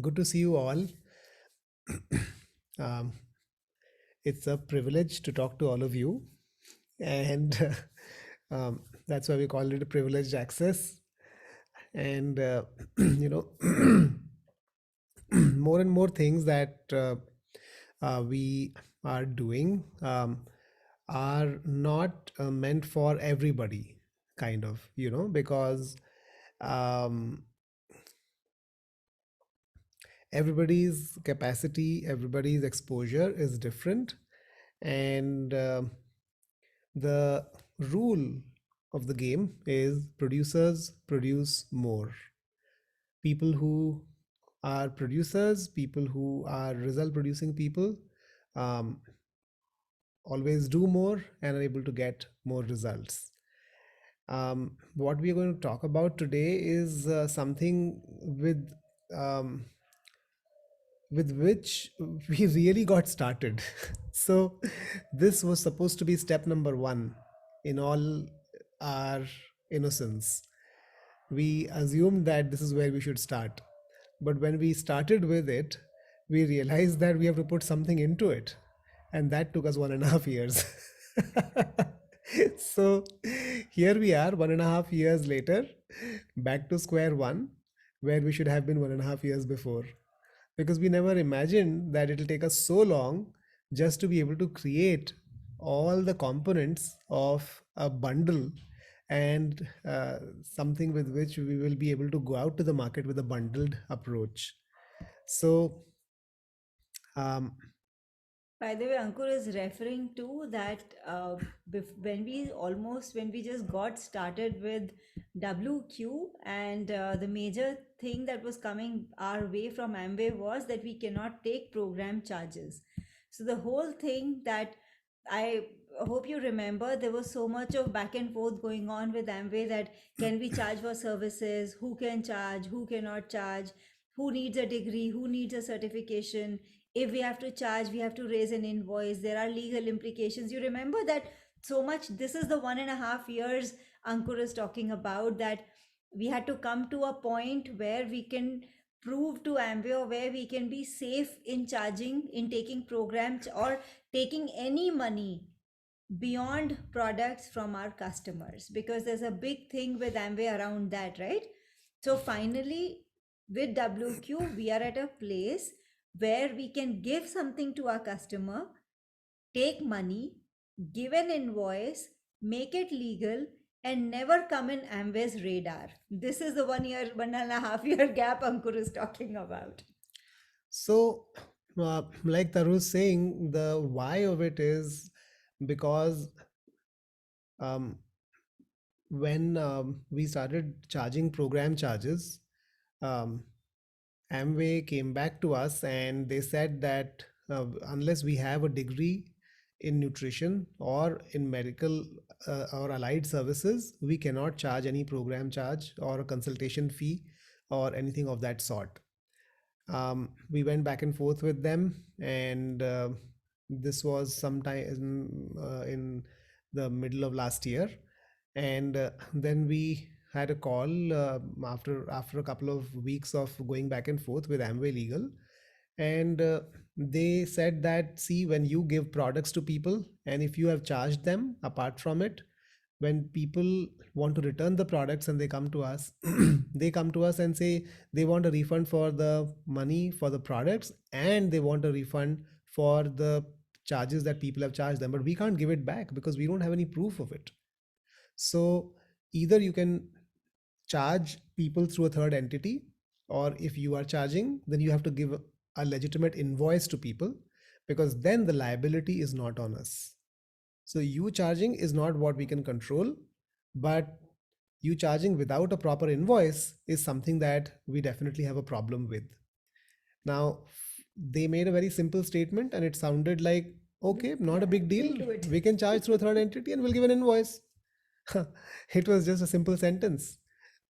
Good to see you all. um, it's a privilege to talk to all of you, and that's why we call it a privileged access. And you know, more and more things that we are doing are not meant for everybody, kind of, because um, everybody's capacity, everybody's exposure is different, and the rule of the game is producers produce more. People who are producers, people who are result producing people, um, always do more and are able to get more results. What we are going to talk about today is something um, with which we really got started. So, this was supposed to be step number one in all our innocence. We assumed that this is where we should start. But when we started with it, we realized that we have to put something into it. And that took us 1.5 years. So here we are, 1.5 years later, back to square one, where we should have been 1.5 years before, because we never imagined that it'll take us so long just to be able to create all the components of a bundle, and something with which we will be able to go out to the market with a bundled approach. So um, By the way, Ankur is referring to that when we just got started with WQ, and the major thing that was coming our way from Amway was that we cannot take program charges. So the whole thing that I hope you remember, there was so much of back and forth going on with Amway that can we charge for services, who can charge, who cannot charge, who needs a degree, who needs a certification. If we have to charge, we have to raise an invoice, there are legal implications. You remember that so much. This is the 1.5 years Ankur is talking about, that we had to come to a point where we can prove to Amway, or where we can be safe in charging, in taking programs, or taking any money beyond products from our customers, because there's a big thing with Amway around that, right? So finally, with WQ, we are at a place where we can give something to our customer, take money, give an invoice, make it legal, and never come in Amway's radar. This is the 1 year, 1.5 year gap Ankur is talking about. so like Taru is saying, the why of it is because um, when we started charging program charges, um, Amway came back to us and they said that unless we have a degree in nutrition or in medical or allied services, we cannot charge any program charge or a consultation fee or anything of that sort. We went back and forth with them, and this was sometime in the middle of last year, and then we had a call after a couple of weeks of going back and forth with Amway Legal, and they said that, see, when you give products to people and if you have charged them apart from it, when people want to return the products and they come to us, they come to us and say they want a refund for the money for the products, and they want a refund for the charges that people have charged them, but we can't give it back because we don't have any proof of it. So either you can charge people through a third entity, or if you are charging, then you have to give a legitimate invoice to people, because then the liability is not on us. So you charging is not what we can control, but you charging without a proper invoice is something that we definitely have a problem with. Now, they made a very simple statement and it sounded like, okay, not a Yeah, big deal. we'll do it. We can charge through a third entity and we'll give an invoice. It was just a simple sentence.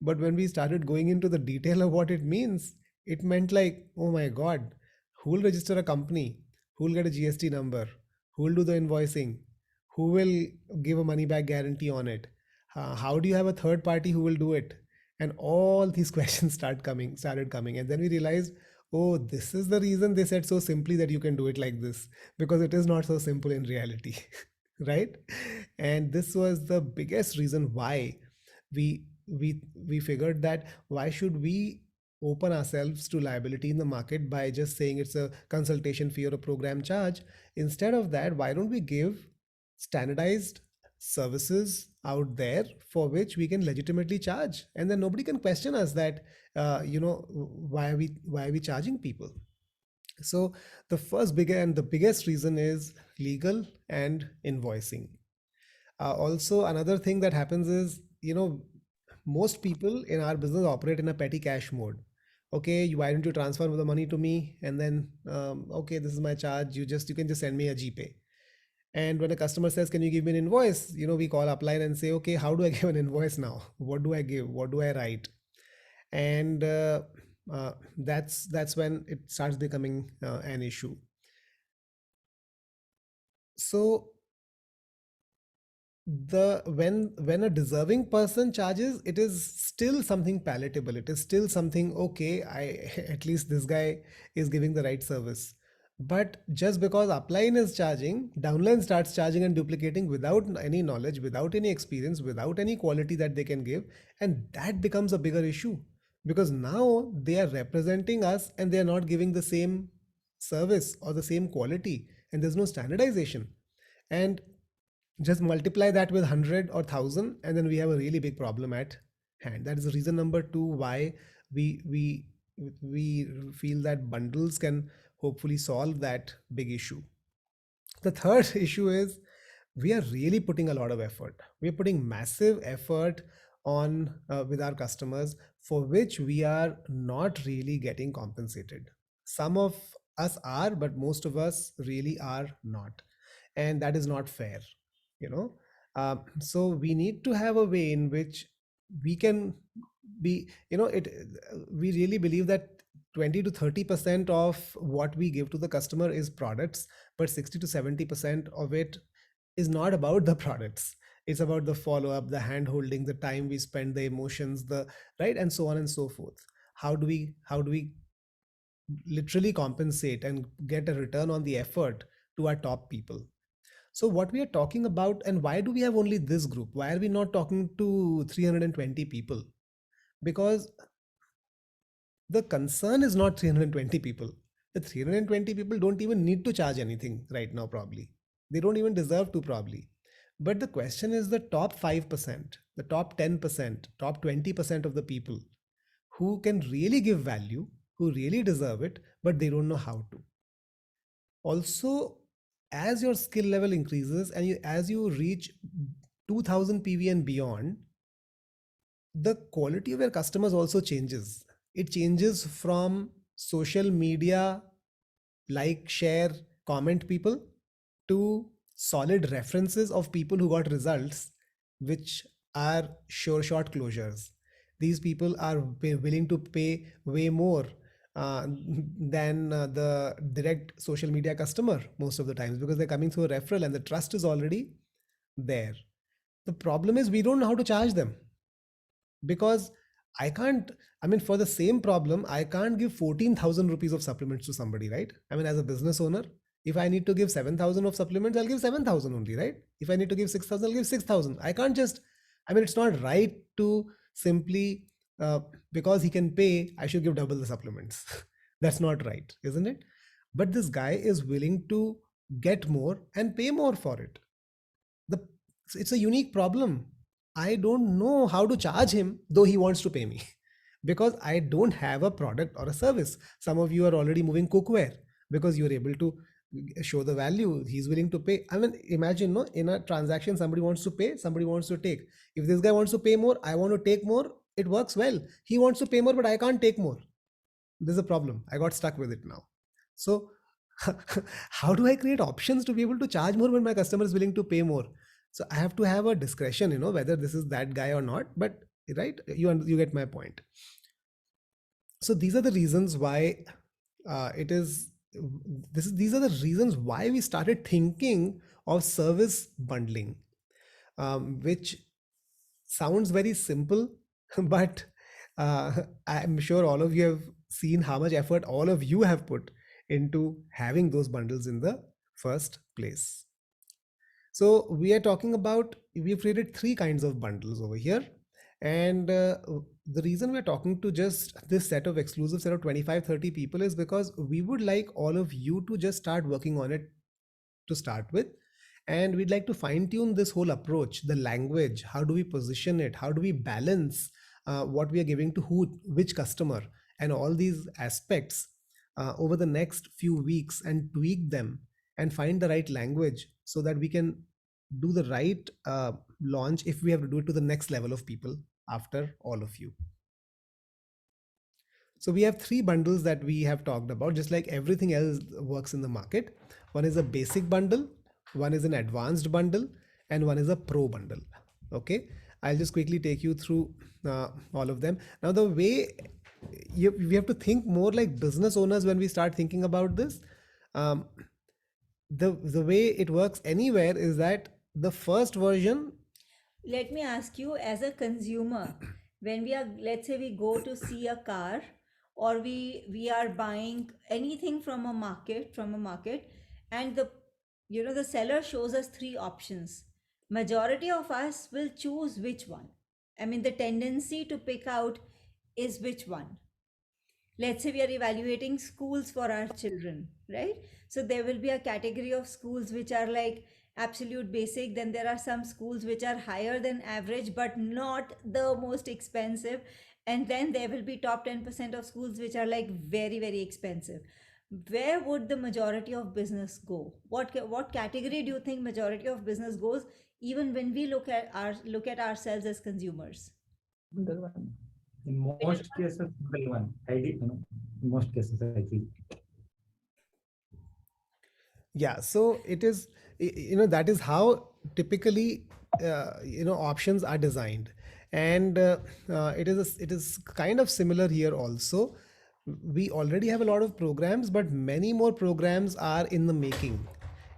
But when we started going into the detail of what it means, it meant like, oh my God, who will register a company? Who will get a GST number? Who will do the invoicing? Who will give a money back guarantee on it? How do you have a third party who will do it? And all these questions started coming. And then we realized, oh, this is the reason they said so simply that you can do it like this, because it is not so simple in reality. Right? And this was the biggest reason why we figured that why should we open ourselves to liability in the market by just saying it's a consultation fee or a program charge. Instead of that, why don't we give standardized services out there for which we can legitimately charge, and then nobody can question us that why are we charging people. So the first big and the biggest reason is legal and invoicing. Also, another thing that happens is, most people in our business operate in a petty cash mode. Okay, why don't you transfer the money to me, and then okay, this is my charge. You can just send me a GPay. And when a customer says, "Can you give me an invoice?" We call upline and say, "Okay, how do I give an invoice now? What do I give? What do I write?" And that's when it starts becoming an issue. So when a deserving person charges, it is still something palatable, it is still something, okay, I at least this guy is giving the right service. But just because upline is charging, downline starts charging and duplicating without any knowledge, without any experience, without any quality that they can give, and that becomes a bigger issue, because now they are representing us and they are not giving the same service or the same quality, and there's no standardization. And just multiply that with 100 or 1000, and then we have a really big problem at hand. That is the reason number 2 why we feel that bundles can hopefully solve that big issue. The third issue is we are really putting a lot of effort. We are putting massive effort on with our customers, for which we are not really getting compensated. Some of us are, but most of us really are not, and that is not fair. you know so we need to have a way in which we can be, it we really believe that 20 to 30% of what we give to the customer is products, but 60 to 70% of it is not about the products. It's about the follow up, the hand holding, the time we spend, the emotions, the right, and so on and so forth. How do we literally compensate and get a return on the effort to our top people? So what we are talking about, and why do we have only this group? Why are we not talking to 320 people? Because the concern is not 320 people. The 320 people don't even need to charge anything right now, probably. They don't even deserve to, probably. But the question is the top 5%, the top 10%, top 20% of the people who can really give value, who really deserve it, but they don't know how to. Also, as your skill level increases and as you reach 2000 PV and beyond, the quality of your customers also changes. It changes from social media, like, share, comment people, to solid references of people who got results, which are sure shot closures. These people are willing to pay way more than the direct social media customer most of the times, because they're coming through a referral and the trust is already there. The problem is we don't know how to charge them, because I can't, I mean, for the same problem, I can't give 14,000 rupees of supplements to somebody, right? I mean, as a business owner, if I need to give 7,000 of supplements, I'll give 7,000 only, right? If I need to give 6,000, I'll give 6,000. I can't just, I mean, it's not right to simply, because he can pay, I should give double the supplements. That's not right, isn't it? But this guy is willing to get more and pay more for it. The It's a unique problem. I don't know how to charge him, though he wants to pay me, because I don't have a product or a service. Some of you are already moving cookware because you're able to show the value. He's willing to pay. I mean, imagine, no, in a transaction, somebody wants to pay, somebody wants to take. If this guy wants to pay more, I want to take more. It works well. He wants to pay more, but I can't take more. There's a problem. I got stuck with it now. So how do I create options to be able to charge more when my customer is willing to pay more? So I have to have a discretion, whether this is that guy or not. But right, you get my point. So these are the reasons why it is these are the reasons why we started thinking of service bundling, which sounds very simple, but I'm sure all of you have seen how much effort all of you have put into having those bundles in the first place. So we are talking about, we've created three kinds of bundles over here. And the reason we're talking to just this set of exclusive set of 25, 30 people is because we would like all of you to just start working on it to start with. And we'd like to fine tune this whole approach, the language, how do we position it, how do we balance what we are giving to which customer, and all these aspects over the next few weeks, and tweak them and find the right language so that we can do the right launch if we have to do it to the next level of people after all of you. So we have three bundles that we have talked about, just like everything else works in the market. One is a basic bundle, one is an advanced bundle, and one is a pro bundle. Okay, I'll just quickly take you through all of them. Now, the way we have to think more like business owners when we start thinking about this. Um, the way it works anywhere is that the first version. Let me ask you, as a consumer, when we are, let's say we go to see a car, or we are buying anything from a market, and the seller shows us three options. Majority of us will choose which one? I mean, the tendency to pick out is which one? Let's say we are evaluating schools for our children, right? So there will be a category of schools which are like absolute basic, then there are some schools which are higher than average but not the most expensive, and then there will be top 10% of schools which are like very very expensive. Where would the majority of business go? What category do you think majority of business goes, even when we look at ourselves as consumers? Middle one. In most cases, middle one. I did, in most cases, I feel. Yeah, so it is, that is how typically options are designed. And it is kind of similar here also. We already have a lot of programs, but many more programs are in the making,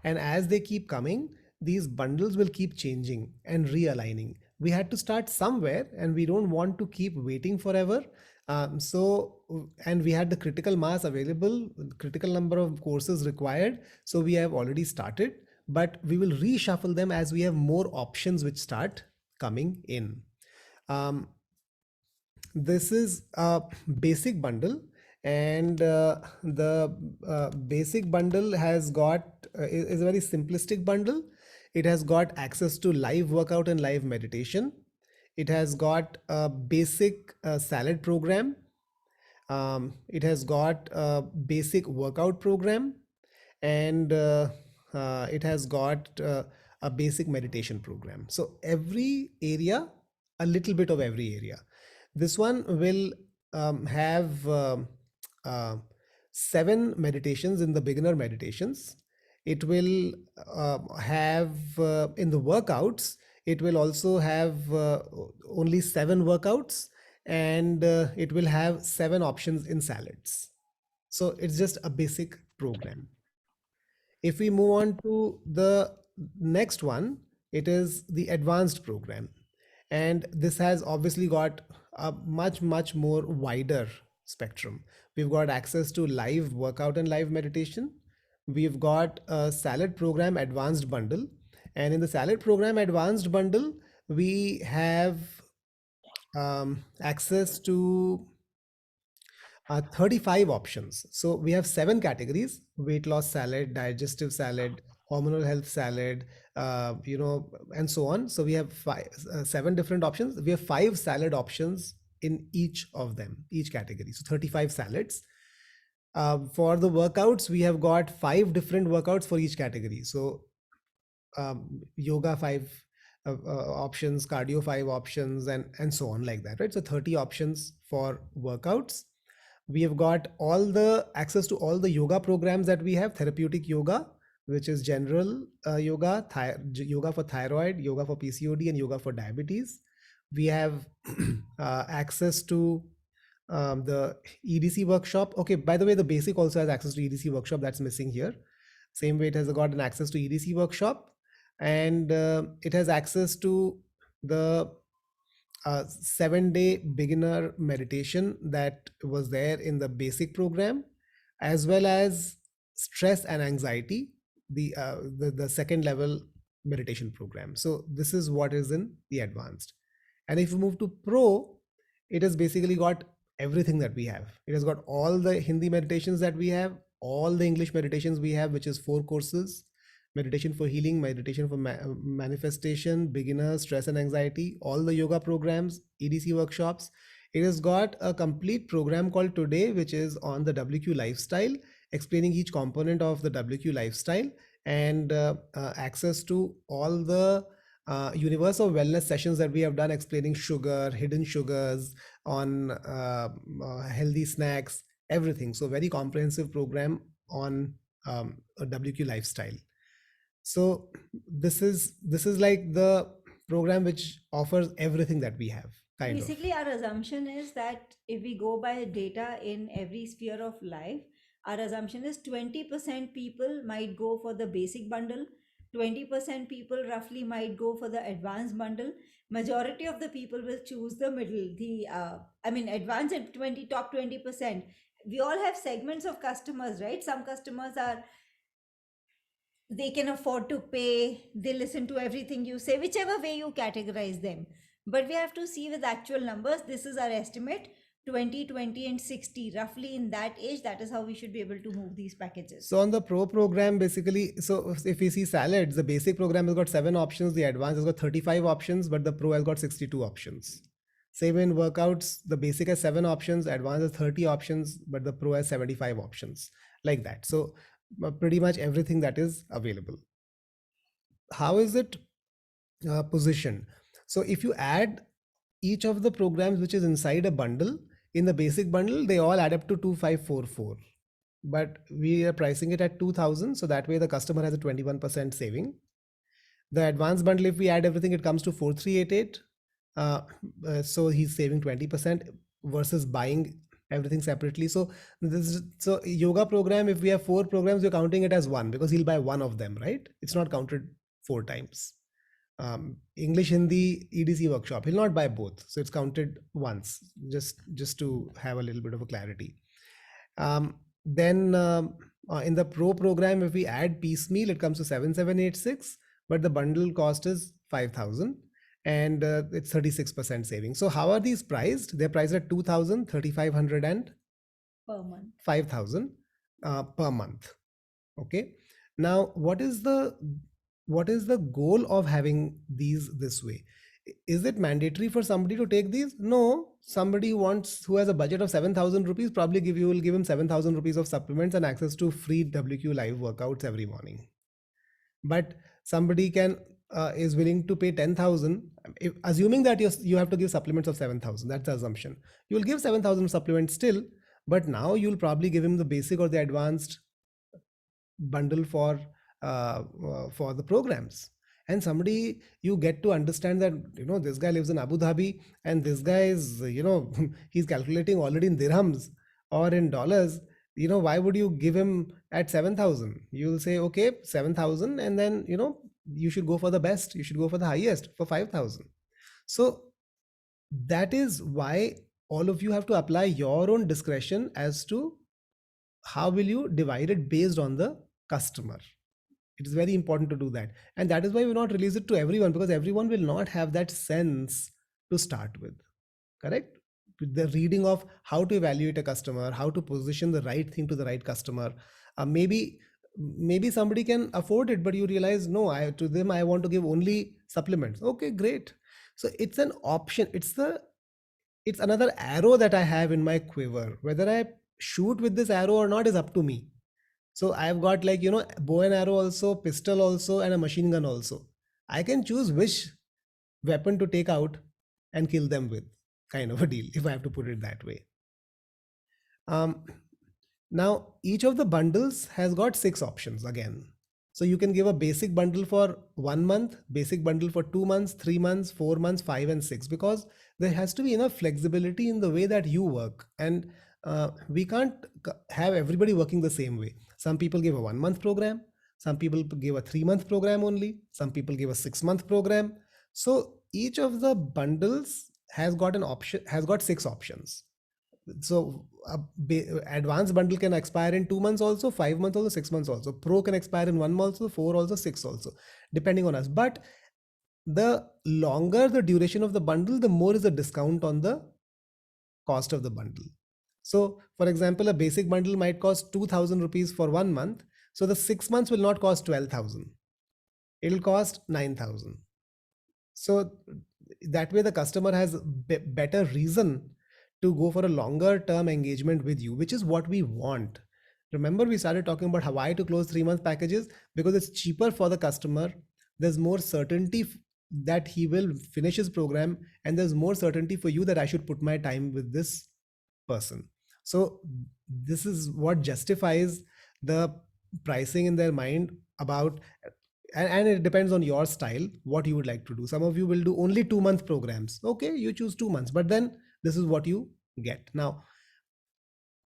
and as they keep coming, these bundles will keep changing and realigning. We had to start somewhere, and we don't want to keep waiting forever. And we had the critical mass available, critical number of courses required, so we have already started, but we will reshuffle them as we have more options which start coming in. This is a basic bundle, and the basic bundle has got is a very simplistic bundle. It has got access to live workout and live meditation. It has got a basic salad program. It has got a basic workout program, and it has got a basic meditation program. So every area, a little bit of every area. This one will have 7 meditations in the beginner meditations. It will have in the workouts, it will also have only 7 workouts, and it will have 7 options in salads. So it's just a basic program. If we move on to the next one, it is the advanced program. And this has obviously got a much more wider spectrum. We've got access to live workout and live meditation. We've got a salad program advanced bundle. And in the salad program advanced bundle, we have access to 35 options. So we have 7 categories: weight loss salad, digestive salad, hormonal health salad, and so on. So we have 7 different options. We have 5 salad options in each of them, each category. So 35 salads. For the workouts, we have got 5 different workouts for each category. So yoga 5 options, cardio 5 options, and so on, like that, right? So 30 options for workouts. We have got all the access to all the yoga programs that we have: therapeutic yoga, which is general yoga, yoga for thyroid, yoga for PCOD, and yoga for diabetes. We have access to the EDC workshop. Okay, by the way, the basic also has access to EDC workshop. That's missing here. Same way, it has got an access to EDC workshop, and it has access to the a 7-day beginner meditation that was there in the basic program, as well as stress and anxiety, the second level meditation program. So this is what is in the advanced. And if you move to pro, it has basically got everything that we have. It has got all the Hindi meditations that we have, all the English meditations we have, which is 4 courses: meditation for healing, meditation for manifestation, beginner, stress and anxiety, all the yoga programs, EDC workshops. It has got a complete program called Today, which is on the WQ lifestyle, explaining each component of the WQ lifestyle, and access to all the universe of wellness sessions that we have done, explaining sugar, hidden sugars, on healthy snacks, everything. So very comprehensive program on a WQ lifestyle. So this is like the program which offers everything that we have, kind of. Basically, our assumption is that if we go by data in every sphere of life, our assumption is 20% people might go for the basic bundle, 20% people roughly might go for the advanced bundle. Majority of the people will choose the middle, advanced and top 20%. We all have segments of customers, right? Some customers are, they can afford to pay, they listen to everything you say, whichever way you categorize them. But we have to see with actual numbers. This is our estimate: 20, 20 and 60, roughly in that age. That is how we should be able to move these packages. So on the pro program, basically, so if we see salads, the basic program has got 7 options, the advanced has got 35 options, but the pro has got 62 options. Same in workouts, the basic has 7 options, advanced has 30 options, but the pro has 75 options, like that. So pretty much everything that is available. How is it positioned? So if you add each of the programs which is inside a bundle, in the basic bundle, they all add up to 2544. But we are pricing it at 2000, so that way the customer has a 21% saving. The advanced bundle, if we add everything, it comes to 4388. So he's saving 20% versus buying everything separately. So yoga program, if we have 4 programs, we're counting it as 1 because he'll buy 1 of them, right? It's not counted 4 times. English, Hindi, EDC workshop, he'll not buy both, so it's counted once, just to have a little bit of a clarity. Then in the pro program, if we add piecemeal, it comes to 7786, but the bundle cost is 5000, and it's 36% saving. So how are these priced? They're priced at 2000, 3500 and per month, 5000 per month. Okay, now what is the goal of having these this way? Is it mandatory for somebody to take these? No. Somebody who has a budget of 7,000 rupees, probably will give him 7,000 rupees of supplements and access to free WQ live workouts every morning. But somebody is willing to pay 10,000, assuming that you have to give supplements of 7,000. That's the assumption. You will give 7,000 supplements still, but now you'll probably give him the basic or the advanced bundle for the programs. And somebody, you get to understand that, this guy lives in Abu Dhabi, and this guy is, he's calculating already in dirhams or in dollars. Why would you give him at 7,000? You'll say, okay, 7,000, and then, you should go for the best. You should go for the highest for 5,000. So that is why all of you have to apply your own discretion as to how will you divide it based on the customer. It is very important to do that. And that is why we not release it to everyone, because everyone will not have that sense to start with. Correct? The reading of how to evaluate a customer, how to position the right thing to the right customer. Maybe somebody can afford it, but you realize, no, to them, I want to give only supplements. Okay, great. So it's an option. It's another arrow that I have in my quiver. Whether I shoot with this arrow or not is up to me. So I've got bow and arrow also, pistol also, and a machine gun also. I can choose which weapon to take out and kill them with, kind of a deal, if I have to put it that way. Now, each of the bundles has got 6 options again. So you can give a basic bundle for 1 month, basic bundle for 2 months, 3 months, 4 months, 5 and 6, because there has to be enough flexibility in the way that you work. And we can't have everybody working the same way. Some people give a 1 month program, some people give a 3 month program only, some people give a 6 month program. So each of the bundles has got an option, has got 6 options. So advanced bundle can expire in 2 months also, 5 months also, 6 months also. Pro can expire in 1 month also, 4 also, 6 also, depending on us. But the longer the duration of the bundle, the more is the discount on the cost of the bundle. So for example, a basic bundle might cost 2000 rupees for 1 month. So the 6 months will not cost 12,000. It'll cost 9,000. So that way the customer has better reason to go for a longer term engagement with you, which is what we want. Remember, we started talking about why to close 3 month packages, because it's cheaper for the customer. There's more certainty that he will finish his program, and there's more certainty for you that I should put my time with this person. So this is what justifies the pricing in their mind about, and it depends on your style, what you would like to do. Some of you will do only 2 month programs. Okay, you choose 2 months, but then this is what you get. Now,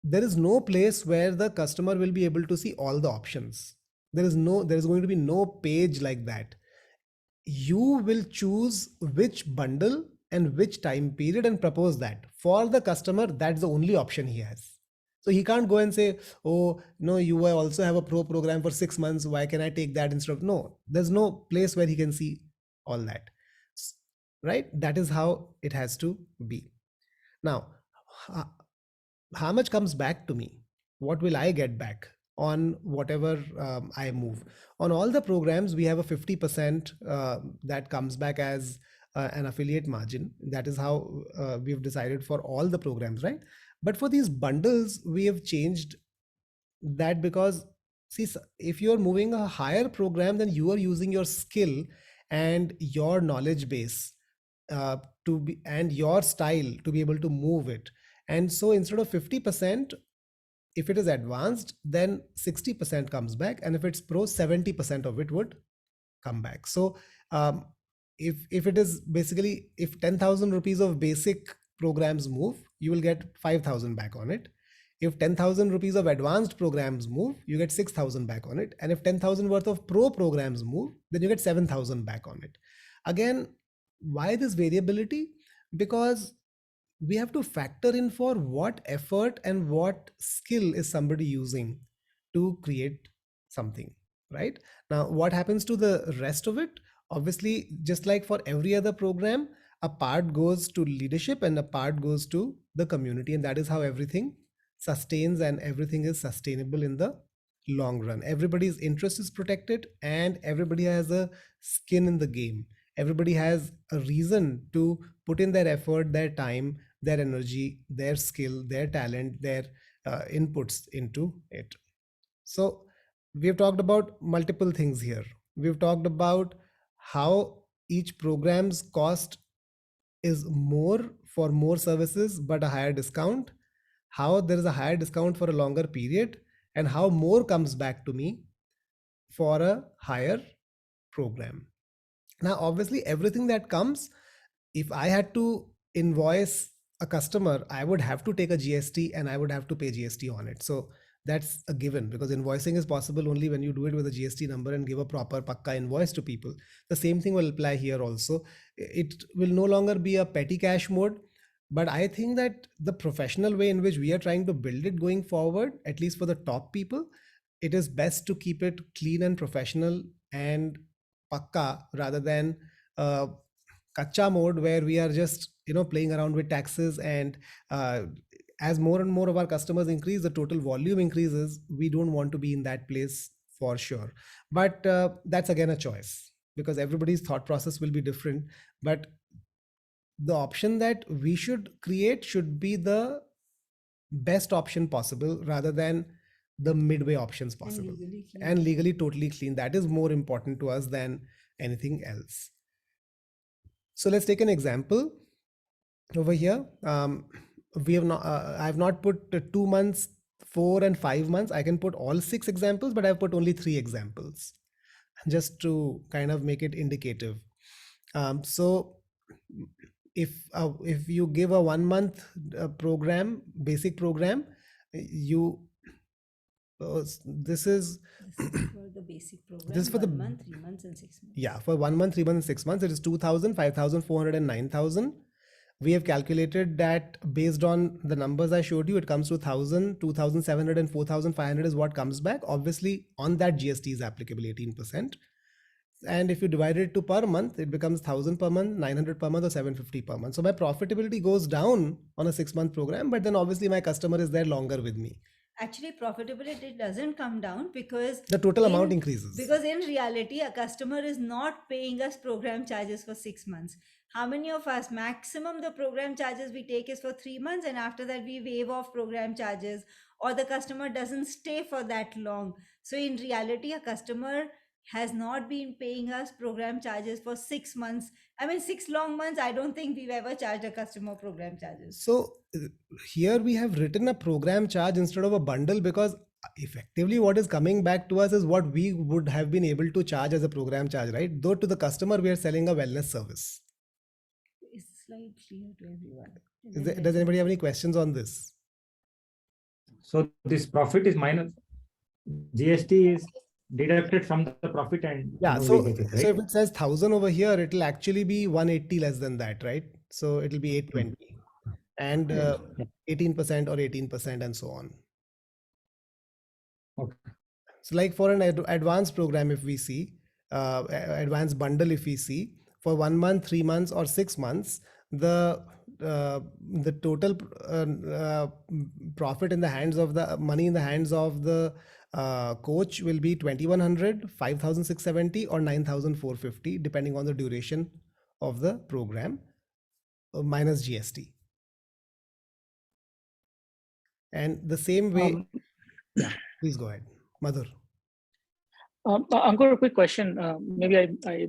there is no place where the customer will be able to see all the options. There is going to be no page like that. You will choose which bundle and which time period and propose that for the customer. That's the only option he has. So he can't go and say, oh no, you also have a pro program for 6 months, why can I take that instead of? No, there's no place where he can see all that, right? That is how it has to be. Now, how much comes back to me? What will I get back on whatever I move? On all the programs, we have a 50% that comes back as an affiliate margin. That is how we've decided for all the programs, right? But for these bundles, we have changed that because, see, if you're moving a higher program, then you are using your skill and your knowledge base to be, and your style to be able to move it. And so instead of 50%, if it is advanced, then 60% comes back, and if it's pro, 70% of it would come back. So if it is basically, if 10,000 rupees of basic programs move, you will get 5,000 back on it. If 10,000 rupees of advanced programs move, you get 6,000 back on it. And if 10,000 worth of pro programs move, then you get 7,000 back on it. Again, why this variability? Because we have to factor in for what effort and what skill is somebody using to create something, right? Now, what happens to the rest of it? Obviously, just like for every other program, a part goes to leadership and a part goes to the community, and that is how everything sustains and everything is sustainable in the long run. Everybody's interest is protected and everybody has a skin in the game. Everybody has a reason to put in their effort, their time, their energy, their skill, their talent, their inputs into it. So we've talked about multiple things here. We've talked about how each program's cost is more for more services but a higher discount, how there is a higher discount for a longer period, and how more comes back to me for a higher program. Now, obviously, everything that comes, if I had to invoice a customer, I would have to take a GST and I would have to pay GST on it. So that's a given, because invoicing is possible only when you do it with a GST number and give a proper pakka invoice to people. The same thing will apply here also. It will no longer be a petty cash mode. But I think that the professional way in which we are trying to build it going forward, at least for the top people, it is best to keep it clean and professional and pakka, rather than kacha mode where we are just playing around with taxes. And as more and more of our customers increase, the total volume increases. We don't want to be in that place for sure. But that's again a choice, because everybody's thought process will be different. But the option that we should create should be the best option possible, rather than the midway options possible, and legally totally clean. That is more important to us than anything else. So let's take an example over here. We have not, I have not put 2 months, 4 and 5 months. I can put all 6 examples, but I've put only 3 examples just to kind of make it indicative. So if you give a 1 month program, basic program, you this is for the basic program. This is for 1 month, 3 months, and 6 months. Yeah, for 1 month, 3 months, and 6 months, it is 2,000, 5,000, 400, and 9,000. we have calculated that based on the numbers I showed you, it comes to 1,000, 2,700 and 4,500 is what comes back. Obviously, on that GST is applicable 18%. And if you divide it to per month, it becomes 1,000 per month, 900 per month, or 750 per month. So my profitability goes down on a 6-month program, but then obviously my customer is there longer with me. Actually, profitability doesn't come down because The total amount increases. Because in reality, a customer is not paying us program charges for 6 months. How many of us, maximum the program charges we take is for 3 months, and after that we waive off program charges, or the customer doesn't stay for that long. So in reality, a customer has not been paying us program charges for 6 months. I mean, 6 long months. I don't think we've ever charged a customer program charges. So here we have written a program charge instead of a bundle, because effectively what is coming back to us is what we would have been able to charge as a program charge, right? Though to the customer we are selling a wellness service. Is the slide clear to everyone? Does anybody have any questions on this? So this profit is minus, GST is deducted from the profit, and Yeah, we so get it, right? so if it says 1,000 over here, it will actually be 180 less than that, right? So it will be 820 and 18% or 18% and so on. Okay. So like for an advanced program, if we see advanced bundle, if we see for 1 month, 3 months, or 6 months, the total profit in the hands of the money in the hands of the coach will be 2,100, 5,670, or 9,450, depending on the duration of the program, minus GST. And the same way, yeah, please go ahead, Madhur. Ankur, a quick question. Maybe I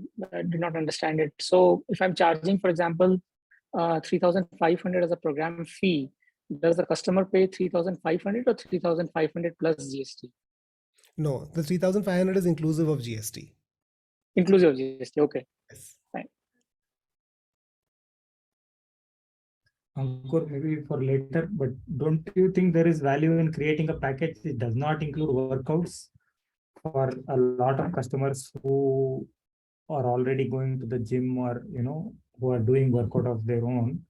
did not understand it. So if I'm charging, for example, 3,500 as a program fee, does the customer pay 3,500 or 3,500 plus GST? No, the 3,500 is inclusive of GST. Inclusive of GST, okay. Yes. Fine. Ankur, maybe for later, but don't you think there is value in creating a package that does not include workouts for a lot of customers who are already going to the gym, or who are doing workout of their own?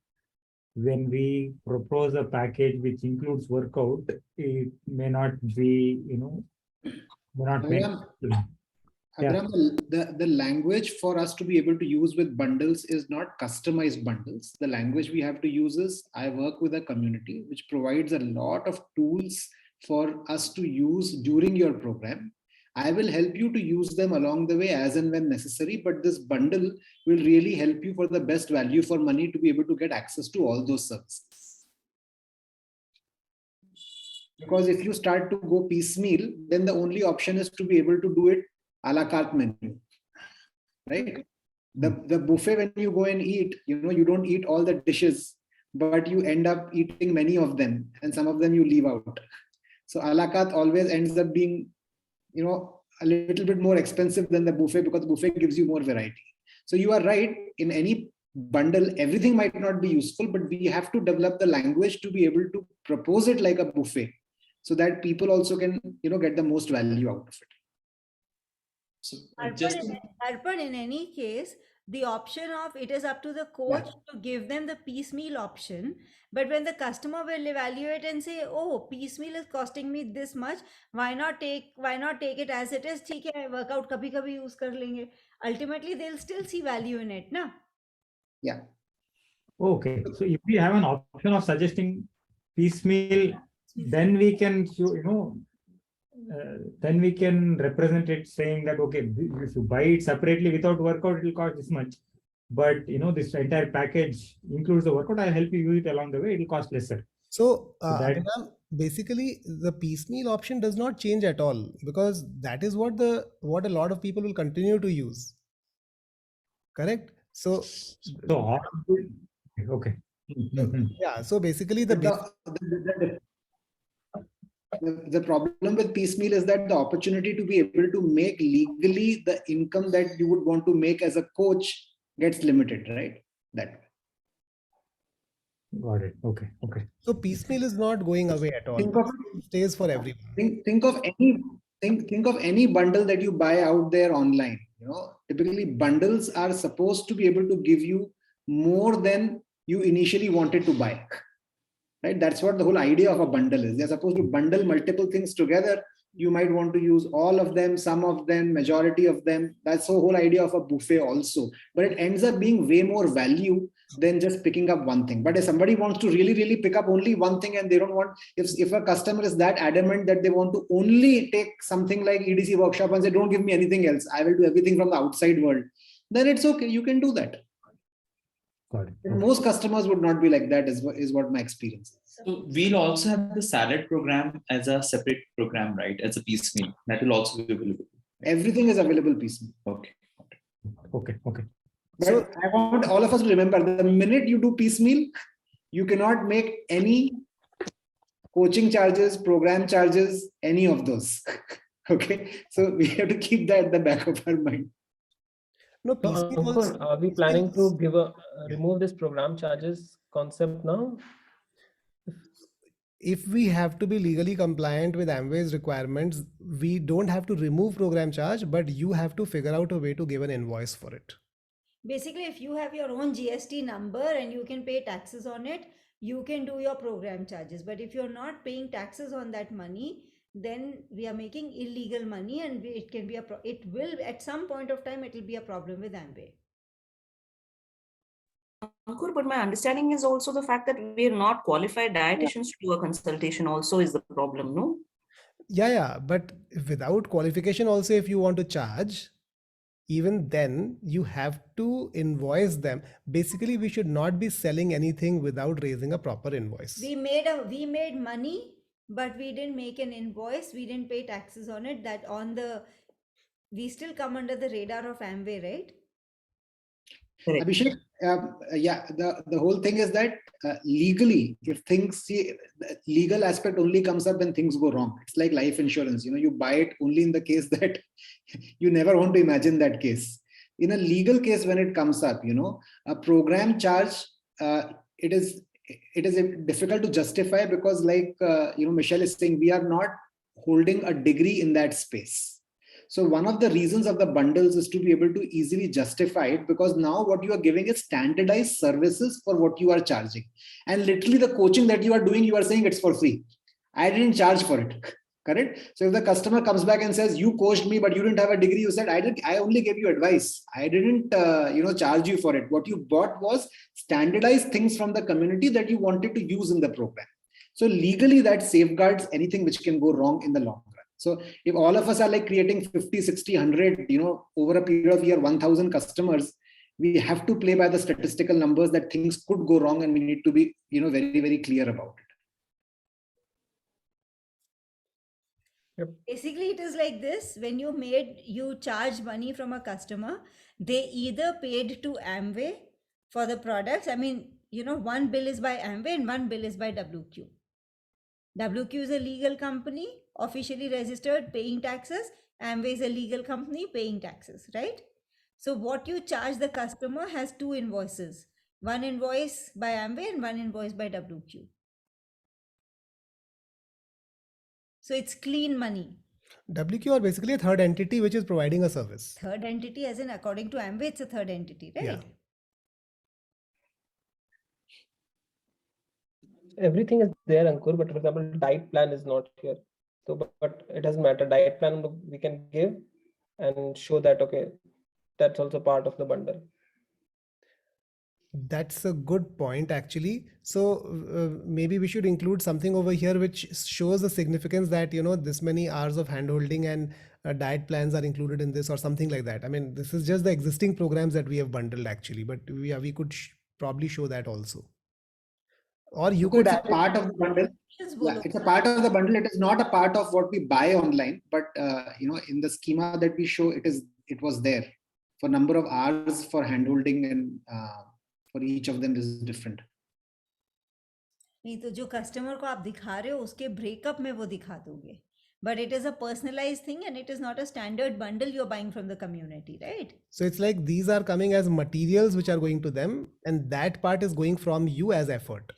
When we propose a package which includes workout, it may not be, may not make. Abraham, the language for us to be able to use with bundles is not customized bundles. The language we have to use is, I work with a community which provides a lot of tools for us to use during your program. I will help you to use them along the way as and when necessary, but this bundle will really help you for the best value for money to be able to get access to all those services. Because if you start to go piecemeal, then the only option is to be able to do it a la carte menu, right? The buffet, when you go and eat, you don't eat all the dishes, but you end up eating many of them, and some of them you leave out. So a la carte always ends up being, a little bit more expensive than the buffet, because the buffet gives you more variety. So you are right, in any bundle, everything might not be useful, but we have to develop the language to be able to propose it like a buffet, so that people also can, get the most value out of it. So Arpan, in any case, the option of it is up to the coach to give them the piecemeal option. But when the customer will evaluate and say, oh, piecemeal is costing me this much, why not take it as it is? ठीक है, workout कभी कभी use कर लेंगे. Ultimately, they'll still see value in it, na? Yeah. Okay, so if we have an option of suggesting piecemeal, then we can, then we can represent it saying that, okay, if you buy it separately without workout, it will cost this much. But this entire package includes the workout. I'll help you use it along the way. It will cost lesser. So basically, the piecemeal option does not change at all, because that is what a lot of people will continue to use. Correct? So okay. Yeah. So basically, the problem with piecemeal is that the opportunity to be able to make legally the income that you would want to make as a coach gets limited, right? That way. Got it. Okay. So piecemeal is not going away at all. It stays for everyone. Think of any bundle that you buy out there online. Typically bundles are supposed to be able to give you more than you initially wanted to buy. Right? That's what the whole idea of a bundle is. They're supposed to bundle multiple things together. You might want to use all of them, some of them, majority of them. That's the whole idea of a buffet also. But it ends up being way more value than just picking up one thing. But if somebody wants to really, really pick up only one thing, and they don't want, if a customer is that adamant that they want to only take something like EDC workshop and say, don't give me anything else, I will do everything from the outside world, then it's okay. You can do that. Got it. And most customers would not be like that, is what my experience is. So we'll also have the salad program as a separate program, right? As a piecemeal. That will also be available. Everything is available piecemeal. Okay. Okay. But So- I want all of us to remember, the minute you do piecemeal, you cannot make any coaching charges, program charges, any of those. Okay. So we have to keep that at the back of our mind. No, So, piecemeal Ankur, also- are we planning to give remove this program charges concept now? if we have to be legally compliant with Amway's requirements, we don't have to remove program charge, but you have to figure out a way to give an invoice for it. Basically, if you have your own GST number and you can pay taxes on it, you can do your program charges. But if you're not paying taxes on that money, then we are making illegal money, and it can be it will at some point of time it will be a problem with Amway. Ankur, but my understanding is also the fact that we are not qualified dietitians to do a consultation also is the problem, no? Yeah, but without qualification also, if you want to charge, even then you have to invoice them. Basically, we should not be selling anything without raising a proper invoice. We made money, but we didn't make an invoice. We didn't pay taxes on it. We still come under the radar of Amway, right? Correct. Abhishek, the whole thing is that legally, if the legal aspect only comes up when things go wrong. It's like life insurance. You buy it only in the case that you never want to imagine that case. In a legal case, when it comes up, a program charge, it is difficult to justify because, like Michelle is saying, we are not holding a degree in that space. So one of the reasons of the bundles is to be able to easily justify it, because now what you are giving is standardized services for what you are charging. And literally the coaching that you are doing, you are saying it's for free. I didn't charge for it. Correct? So if the customer comes back and says, you coached me, but you didn't have a degree, you said, I only gave you advice. I didn't, charge you for it. What you bought was standardized things from the community that you wanted to use in the program. So legally that safeguards anything which can go wrong in the long run. So if all of us are like creating 50, 60, 100, over a period of year, 1,000 customers, we have to play by the statistical numbers that things could go wrong, and we need to be, very, very clear about it. Basically, it is like this. When you charge money from a customer, they either paid to Amway for the products. I mean, one bill is by Amway and one bill is by WQ. WQ is a legal company, officially registered, paying taxes. Amway is a legal company, paying taxes, right? So what you charge the customer has two invoices. One invoice by Amway and one invoice by WQ. So it's clean money. WQ are basically a third entity which is providing a service. Third entity, as in according to Amway, it's a third entity, right? Yeah. Everything is there, Ankur, but for example, diet plan is not here. So, but it doesn't matter. Diet plan we can give and show that, okay, that's also part of the bundle. That's a good point, actually. So maybe we should include something over here which shows the significance that, this many hours of handholding and diet plans are included in this, or something like that. I mean, this is just the existing programs that we have bundled, actually, but we could probably show that also. Or you could It's add a part of the bundle. Yeah, it's a part of the bundle. It is not a part of what we buy online, but in the schema that we show, it was there for number of hours for handholding, and for each of them this is different. नहीं तो जो customer को आप दिखा रहे हो उसके breakup में वो दिखा दोगे. But it is a personalized thing, and it is not a standard bundle you're buying from the community, right? So it's like these are coming as materials which are going to them, and that part is going from you as effort.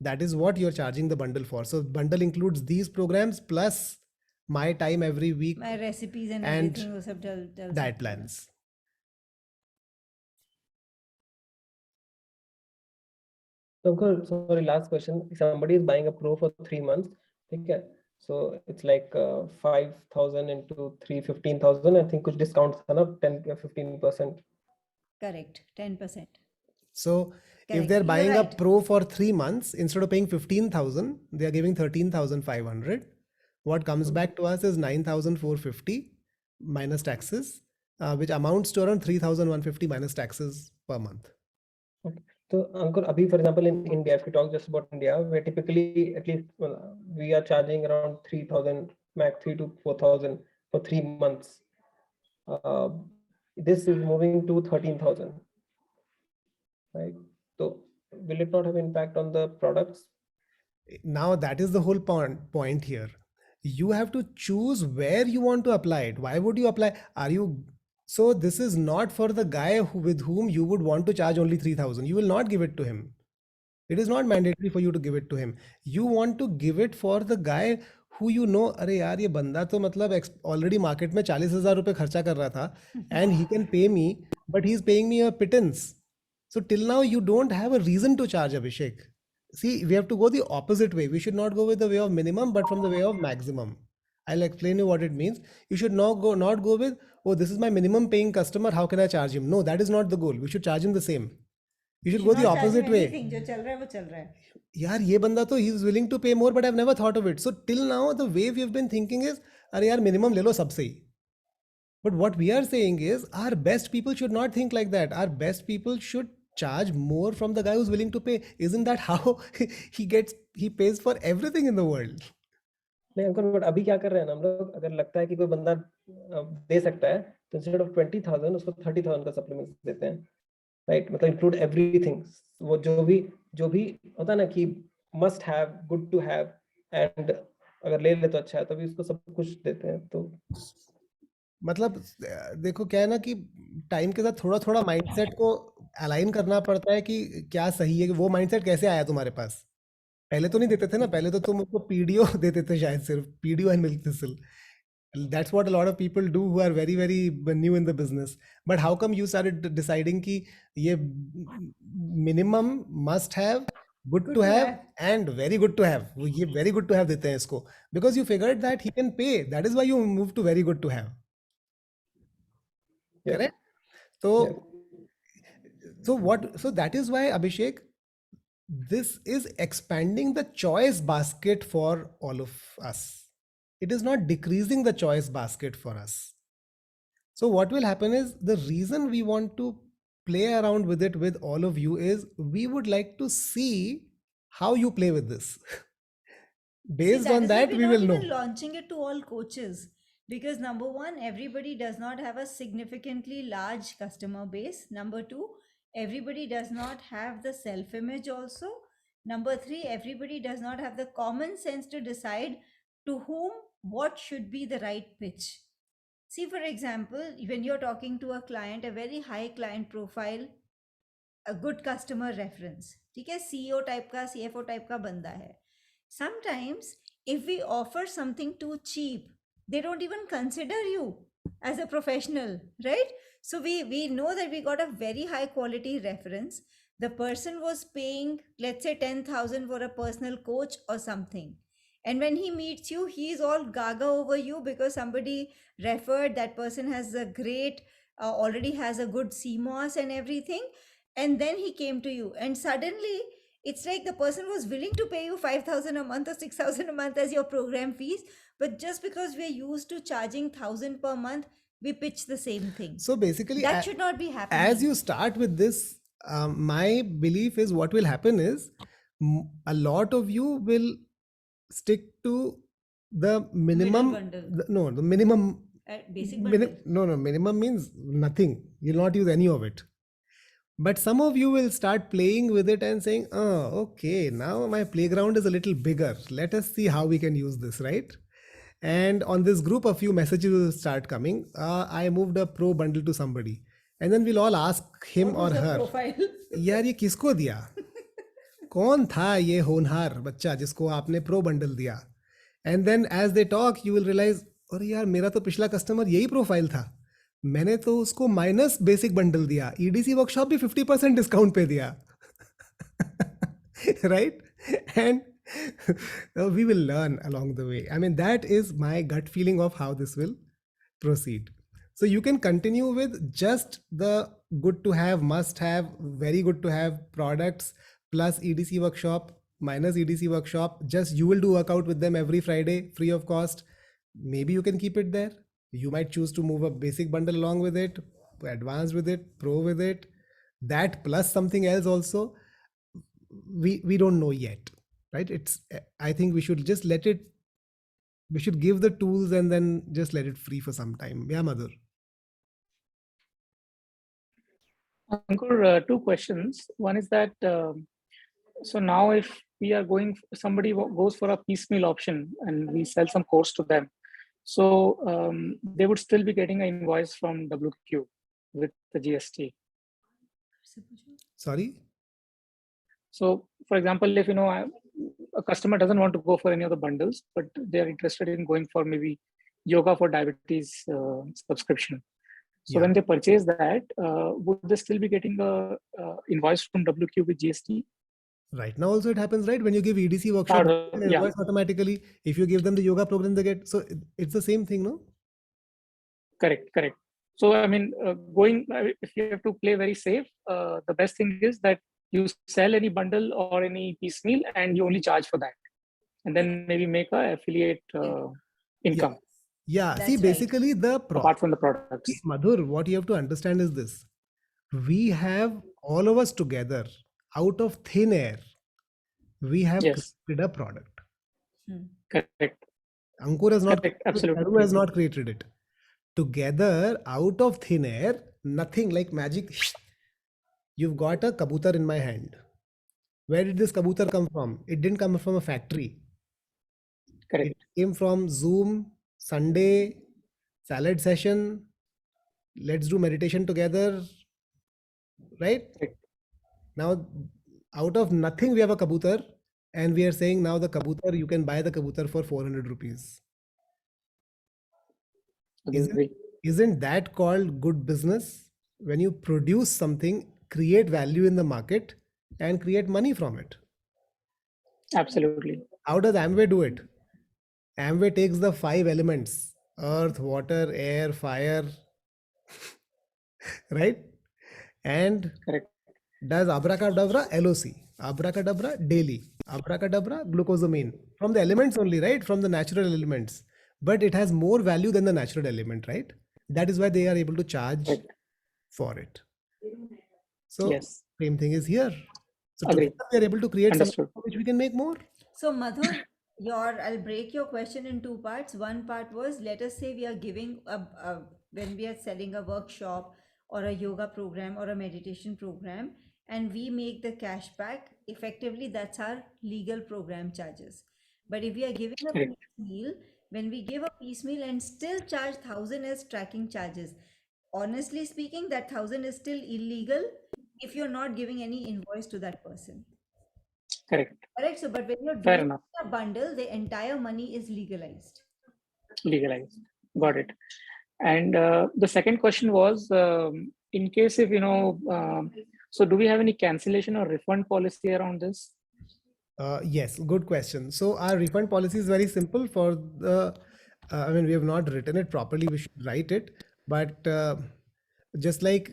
That is what you're charging the bundle for. So bundle includes these programs plus my time every week, My recipes and And everything. वो सब डल diet plans. So, Ankur, sorry, last question. If somebody is buying a Pro for 3 months, okay, so it's like 5,000 into 3, 15,000. I think कुछ discounts है ना, 10 या 15%. Correct. 10%. So if Correct. they're You're buying a right. Pro for 3 months, instead of paying 15,000, they are giving 13,500. What comes back to us is 9,450 minus taxes, which amounts to around 3,150 minus taxes per month. So, Ankur, abhi, for example, in India, if we talk just about India, where typically at least we are charging around 3,000, max 3 to 4,000 for 3 months. This is moving to 13,000, right? So, will it not have impact on the products? Now that is the whole point here. You have to choose where you want to apply it. Why would you apply? So this is not for the guy with whom you would want to charge only 3,000. You will not give it to him. It is not mandatory for you to give it to him. You want to give it for the guy who you know, अरे यार ये बंदा तो मतलब already market में 40,000 रुपए खर्चा कर रहा था, and he can pay me, but he's paying me a pittance. So till now you don't have a reason to charge, Abhishek. See, we have to go the opposite way. We should not go with the way of minimum, but from the way of maximum. I'll explain you what it means. You should not go with, oh, this is my minimum paying customer, how can I charge him? No, that is not the goal. We should charge him the same. You should go the not charge him opposite way. anything. जो चल रहा है वो चल रहा है. यार ये बंदा तो he is willing to pay more, but I've never thought of it. So till now the way we have been thinking is, अरे यार minimum ले लो सबसे ही. But what we are saying is our best people should not think like that. Our best people should charge more from the guy who's willing to pay. Isn't that how he pays for everything in the world? नहीं अंकुर, but अभी क्या कर रहे हैं ना हम लोग, अगर लगता है कि कोई बंदा दे सकता है तो इंस्टेड ऑफ 20,000 उसको 30,000 का सप्लीमेंट देते हैं, राइट? मतलब इंक्लूड एवरीथिंग, वो जो भी होता है ना कि must have, good to have, and अगर ले ले तो अच्छा है, तभी उसको सब कुछ देते हैं. तो मतलब देखो क्या है ना कि टाइम के साथ थोड़ा थोड़ा माइंडसेट को अलाइन करना पड़ता है कि क्या सही है. कि वो माइंडसेट कैसे आया तुम्हारे पास? पहले तो नहीं देते थे ना, पहले तो तुम उसको पीडीओ देते थे, शायद सिर्फ PDO and milk thistle. That's what a lot of people do who are very very new in the business. But how come you started deciding कि ये minimum must have, good to have and very good to have, ये very good to have देते हैं इसको, because you figured that he can pay. That is why you moved to very good to have. Yeah. Correct? So that is why, Abhishek, this is expanding the choice basket for all of us. It is not decreasing the choice basket for us. So what will happen is, the reason we want to play around with it with all of you is we would like to see how you play with this. Based on that, we will know. We're launching it to all coaches because number one, everybody does not have a significantly large customer base. Number two, everybody does not have the self-image also. Number three, everybody does not have the common sense to decide to whom what should be the right pitch. See, for example, when you're talking to a client, a very high client profile, a good customer reference, ठीक है, CEO type का, CFO type का बंदा है. Sometimes if we offer something too cheap, they don't even consider you as a professional, right? So we know that we got a very high quality reference. The person was paying, let's say 10,000 for a personal coach or something. And when he meets you, he's all gaga over you because somebody referred, that person has a great, already has a good CMOS and everything. And then he came to you and suddenly it's like the person was willing to pay you 5,000 a month or 6,000 a month as your program fees. But just because we're used to charging 1,000 per month, we pitch the same thing. So basically, that should not be happening. As you start with this, my belief is what will happen is a lot of you will stick to the minimum. The minimum. Basic bundle. Minimum means nothing. You'll not use any of it. But some of you will start playing with it and saying, oh, okay, now my playground is a little bigger. Let us see how we can use this, right? And on this group, a few messages will start coming. I moved a pro bundle to somebody. And then we'll all ask him or her, यार ये किसको दिया? कौन था ये होनहार बच्चा जिसको आपने प्रो बंडल दिया? And then as they talk, you will realize, अरे यार मेरा तो पिछला कस्टमर यही प्रोफाइल था, मैंने तो उसको माइनस बेसिक बंडल दिया, EDC वर्कशॉप भी 50% डिस्काउंट पे दिया. right? And we will learn along the way. I mean, that is my gut feeling of how this will proceed. So you can continue with just the good to have, must have, very good to have products plus EDC workshop minus EDC workshop. Just you will do workout with them every Friday free of cost. Maybe you can keep it there. You might choose to move a basic bundle along with it, advanced with it, pro with it, that plus something else also. We don't know yet, right? It's, I think we should just let it, we should give the tools and then just let it free for some time. Yeah, Madhur. Ankur, two questions. One is that, so now if we are going, somebody goes for a piecemeal option and we sell some course to them, so they would still be getting an invoice from WQ with the GST. Sorry? So for example, if a customer doesn't want to go for any of the bundles, but they are interested in going for maybe yoga for diabetes subscription. So when they purchase that, would they still be getting a invoice from WQ with GST? Right now also it happens, right? When you give EDC workshop, they Yeah. invoice automatically. If you give them the yoga program, they get, so it's the same thing, no? Correct. So I mean, if you have to play very safe, the best thing is that you sell any bundle or any piecemeal and you only charge for that, and then maybe make a affiliate income. Yeah, That's see, right. basically the apart from the products. Madhur, what you have to understand is this. We have all of us together, out of thin air, we have Yes. created a product. Correct. Ankur has not, Correct. Absolutely. Charu has not created it. Together, out of thin air, nothing like magic. You've got a kabutar in my hand. Where did this kabutar come from? It didn't come from a factory. Correct. It came from Zoom, Sunday, salad session. Let's do meditation together. Right? Correct. Now, out of nothing, we have a kabutar, and we are saying now the kabutar, you can buy the kabutar for 400 rupees. Isn't that called good business? When you produce something, create value in the market and create money from it. Absolutely. How does Amway do it? Amway takes the 5 elements: earth, water, air, fire, right? And Correct. does abracadabra LOC, abracadabra daily, abracadabra glucosamine, from the elements only, right? From the natural elements. But it has more value than the natural element, right? That is why they are able to charge for it. So Yes. same thing is here. So Agreed. together we are able to create Understood. something which we can make more. So Madhur, I'll break your question in 2 parts. One part was, let us say we are giving when we are selling a workshop or a yoga program or a meditation program, and we make the cash back, effectively that's our legal program charges. But if we are giving a Correct. piecemeal, when we give a piecemeal and still charge 1,000 as tracking charges, honestly speaking, that 1,000 is still illegal if you're not giving any invoice to that person. Correct. Correct. So, but when you're Fair doing enough. a bundle, the entire money is legalized. Legalized. Got it. And the second question was, in case if so do we have any cancellation or refund policy around this? Yes, good question. So our refund policy is very simple for the, I mean, we have not written it properly, we should write it, but just like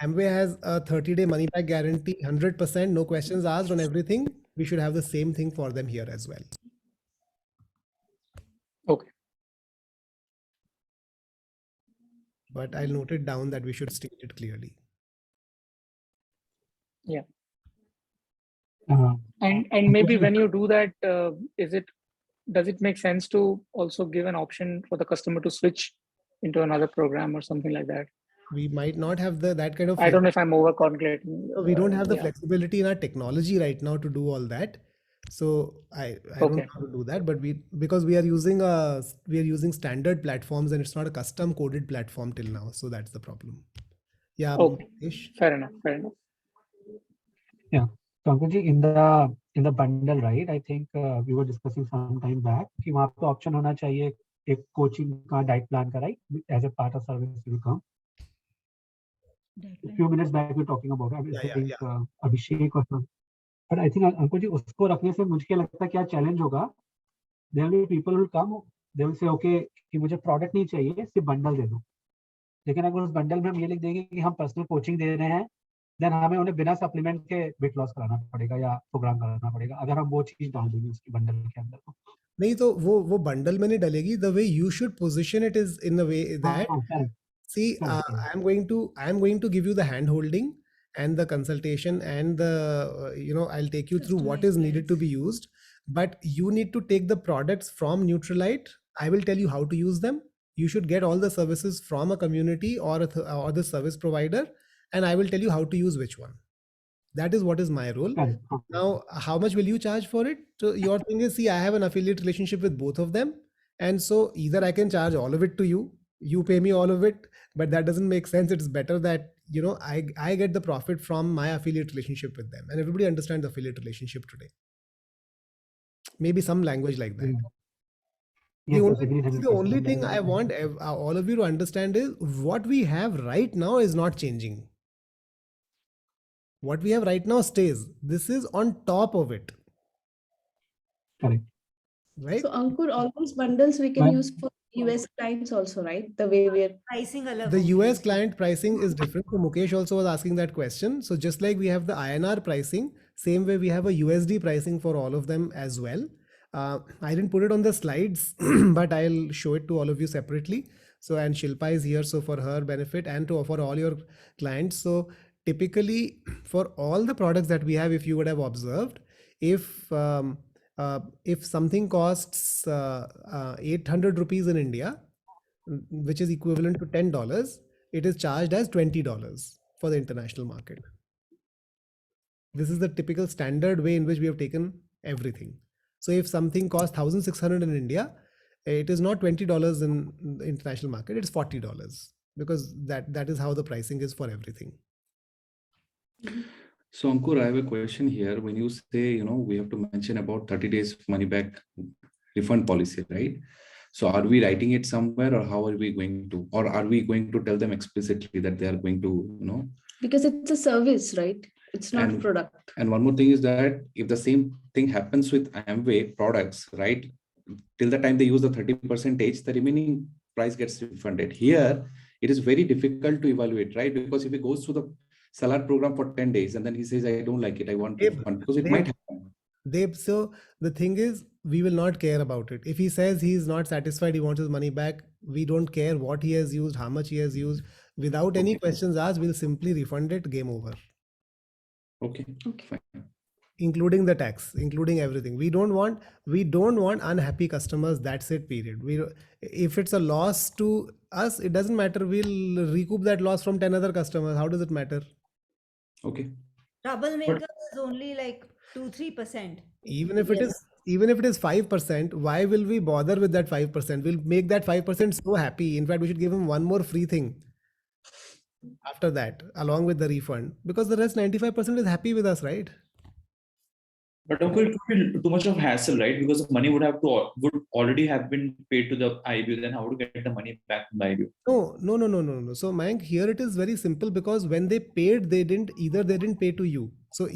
Amway has a 30-day money back guarantee, 100%, no questions asked on everything, we should have the same thing for them here as well. Okay. But I'll note it down that we should state it clearly. Yeah. And maybe when you do that, does it make sense to also give an option for the customer to switch into another program or something like that? We might not have that kind of. I don't know if I'm overcomplicating. We don't have the flexibility in our technology right now to do all that. So I don't know how to do that, but because we are using standard platforms and it's not a custom coded platform till now. So that's the problem. Yeah. Okay. Fair enough. Yeah. So Ankurji, in the bundle, right? I think we were discussing some time back कि वहाँ पे option होना चाहिए एक coaching का diet plan का, right? As a part of service will come. A few minutes back we were talking about it. I think Abhishek or some. But I think अंकुर जी उसको रखने से मुझे लगता है क्या चैलेंज होगा. There will be people who come, they will say okay कि मुझे प्रोडक्ट नहीं चाहिए, सिर्फ बंडल दे दो. लेकिन अगर उस बंडल में हम ये लिख देंगे कि हम पर्सनल कोचिंग दे रहे हैं, देन हमें उन्हें बिना सप्लीमेंट के वेट लॉस कराना पड़ेगा या प्रोग्राम कराना पड़ेगा, अगर हम वो चीज डाल देंगे उसकी बंडल के अंदर. नहीं तो वो बंडल में नहीं डलेगी. The way you should position it is in the way that see I'm going to give you the hand holding and the consultation and the I'll take you through what is needed to be used, but you need to take the products from Neutralite. I will tell you how to use them. You should get all the services from a community or the service provider, and I will tell you how to use which one. That is what is my role. Now, how much will you charge for it? So your thing is, see, I have an affiliate relationship with both of them, and so either I can charge all of it to you, you pay me all of it, but that doesn't make sense. It's better that I get the profit from my affiliate relationship with them, and everybody understands affiliate relationship today. Maybe some language like that. The only thing I want all of you to understand is what we have right now is not changing. What we have right now stays. This is on top of it. Correct. Right? So Ankur, all those bundles we can use for US clients also, right? The way we're pricing alag the hoga. US client pricing is different. So Mukesh also was asking that question. So just like we have the INR pricing, same way we have a USD pricing for all of them as well. I didn't put it on the slides, but I'll show it to all of you separately. So, and Shilpa is here, so for her benefit and for all your clients. So typically for all the products that we have, if you would have observed, if something costs 800 rupees in India, which is equivalent to $10, it is charged as $20 for the international market. This is the typical standard way in which we have taken everything. So if something costs 1,600 in India, it is not $20 in the international market, it's $40, because that is how the pricing is for everything. So Ankur, I have a question here. When you say, we have to mention about 30 days money back refund policy, right? So are we writing it somewhere, or how are we going to, or are we going to tell them explicitly that they are going to, because it's a service, right? It's not a product. And one more thing is that if the same thing happens with Amway products, right? Till the time they use the 30%, the remaining price gets refunded. Here, it is very difficult to evaluate, right? Because if it goes through the Salar program for 10 days and then he says, I don't like it, I want refund, because it might happen. So the thing is, we will not care about it. If he says he's not satisfied, he wants his money back, we don't care what he has used, how much he has used. Without any questions asked, we'll simply refund it, game over. Okay, fine. Including the tax, including everything. We don't want unhappy customers. That's it, period. If it's a loss to us, it doesn't matter. We'll recoup that loss from 10 other customers. How does it matter? Okay. Troublemaker is only like 2-3%. Even if it is 5%, why will we bother with that 5%? We'll make that 5% so happy. In fact, we should give him one more free thing after that, along with the refund, because the rest 95% is happy with us, right? But it could be too much of hassle, right? Because the money would already have been paid to the IBU. Then how to get the money back from the IBU? No. So Mayank, here it is very simple, because when they paid, they didn't pay to you. So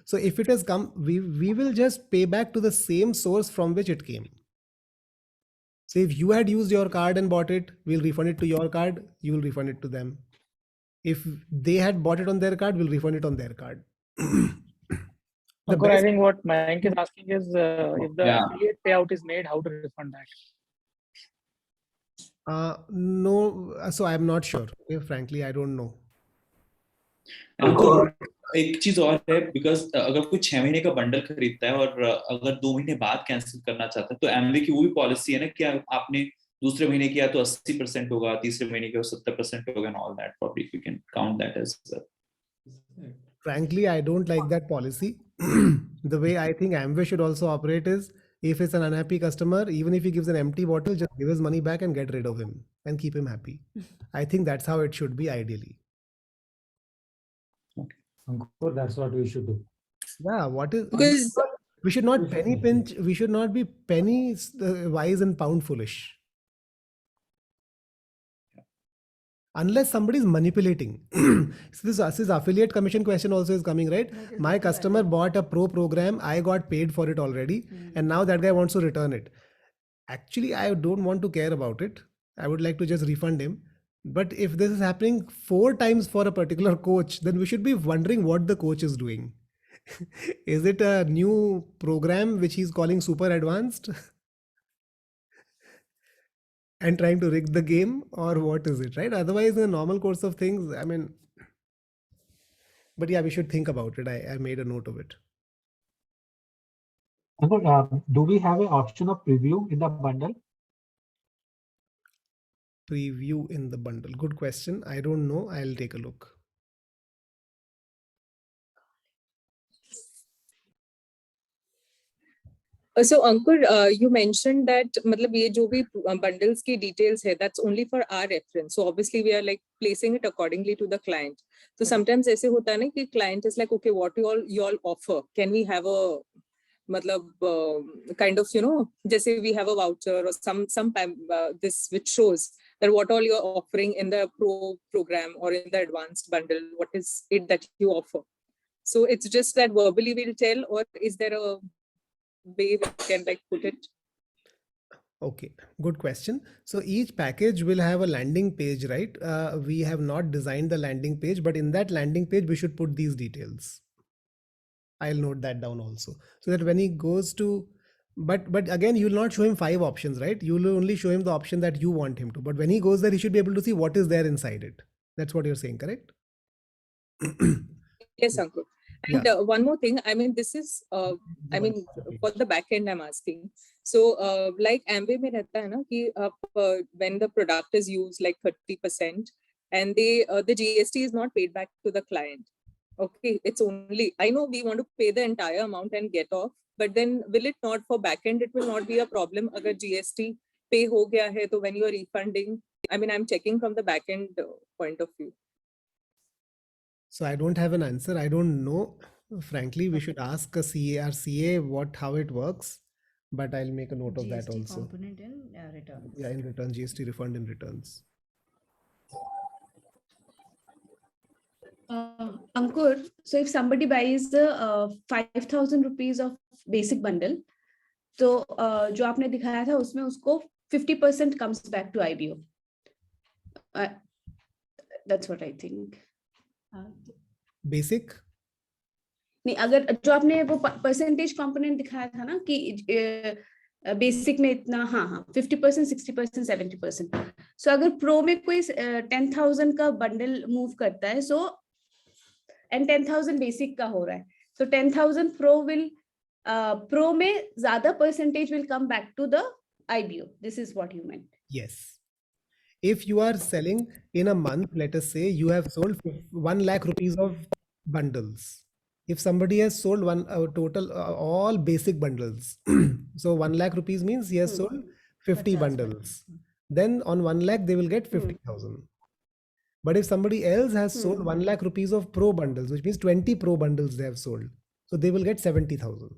so if it has come, we will just pay back to the same source from which it came. So if you had used your card and bought it, we'll refund it to your card. You will refund it to them. If they had bought it on their card, we'll refund it on their card. I think what Mayank is asking is if the affiliate payout is made, how to refund that? No, so I'm not sure. Okay, frankly, I don't know. एक चीज और है, because अगर कोई 6 महीने का bundle खरीदता है और अगर 2 महीने बाद कैंसिल करना चाहता है, तो एमवे की वो भी पॉलिसी है ना कि आपने दूसरे महीने किया तो 80% होगा, तीसरे महीने किया 70% होगा, and all that. Probably we can count that as well. Frankly, I don't like that policy. The way I think Amway should also operate is, if it's an unhappy customer, even if he gives an empty bottle, just give his money back and get rid of him and keep him happy. I think that's how it should be ideally. Ankur, that's what we should do. Yeah, we should not penny pinch. We should not be penny wise and pound foolish. unless somebody is manipulating. So this affiliate commission question also is coming, right? That is My what you customer added. bought a pro program, I got paid for it already, and now that guy wants to return it. Actually, I don't want to care about it. I would like to just refund him. But if this is happening 4 times for a particular coach, then we should be wondering what the coach is doing. Is it a new program which he's calling super advanced and trying to rig the game, or what is it, right? Otherwise, in the normal course of things, I mean, but yeah, we should think about it. I made a note of it. Ankur, do we have an option of preview in the bundle? Preview in the bundle. Good question. I don't know. I'll take a look. So Ankur, you mentioned that matlab ye jo bhi bundles ki details hai, that's only for our reference. So obviously we are like placing it accordingly to the client. So sometimes aise hota hai na ki client is like, okay, what you all offer? Can we have a matlab kind of, you know, just say we have a voucher or some this which shows that what all you're offering in the pro program or in the advanced bundle, what is it that you offer? So it's just that verbally we'll tell, or is there a way we can like put it? Okay, good question. So each package will have a landing page, right? We have not designed the landing page, but in that landing page, we should put these details. I'll note that down also, so that when he goes to, but again, you will not show him 5 options, right? You will only show him the option that you want him to. But when he goes there, he should be able to see what is there inside it. That's what you're saying, correct? Yes, Ankur. And one more thing, I mean, this is, I mean, for the back end, I'm asking. So, like Amway mein rehta hai na ki when the product is used like 30%, and the GST is not paid back to the client. Okay, it's only, I know we want to pay the entire amount and get off, but then will it not for back end? It will not be a problem agar GST pay ho gaya hai, so when you are refunding, I mean, I'm checking from the back end point of view. So I don't have an answer. I don't know. Frankly, we should ask a CA or CA how it works. But I'll make a note of that GST also. component in returns. Yeah, in return, GST refund in returns. Ankur, so if somebody buys the 5,000 rupees of basic bundle, तो जो आपने दिखाया था उसमें उसको 50% comes back to IBO. That's what I think. Basic? नहीं, अगर जो आपने वो percentage component दिखाया था ना कि बेसिक में इतना, हाँ 50%, 60%, 70%. So अगर प्रो में कोई 10,000 का बंडल मूव करता है, so and 10,000 बेसिक का हो रहा है, so 10,000 pro में ज्यादा percentage will come back to the IBO. This is what you meant. Yes. If you are selling in a month, let us say you have sold 1 lakh rupees of bundles. If somebody has sold total all basic bundles, so 1 lakh rupees means he has sold 50 bundles. Then on 1 lakh they will get 50,000. But if somebody else has sold 1 lakh rupees of pro bundles, which means 20 pro bundles they have sold, so they will get 70,000.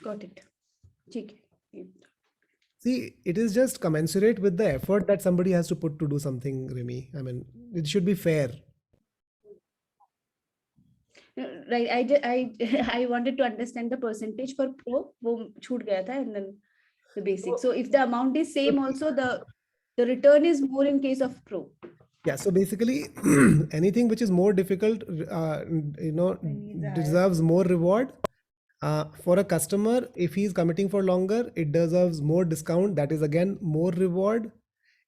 Got it. See, it is just commensurate with the effort that somebody has to put to do something, Remy. I mean, it should be fair. Right. I wanted to understand the percentage for pro. वो छूट गया था, and then the basic. So if the amount is same, also the return is more in case of pro. Yeah. So basically, anything which is more difficult, deserves more reward. For a customer, if he is committing for longer, it deserves more discount. That is again more reward.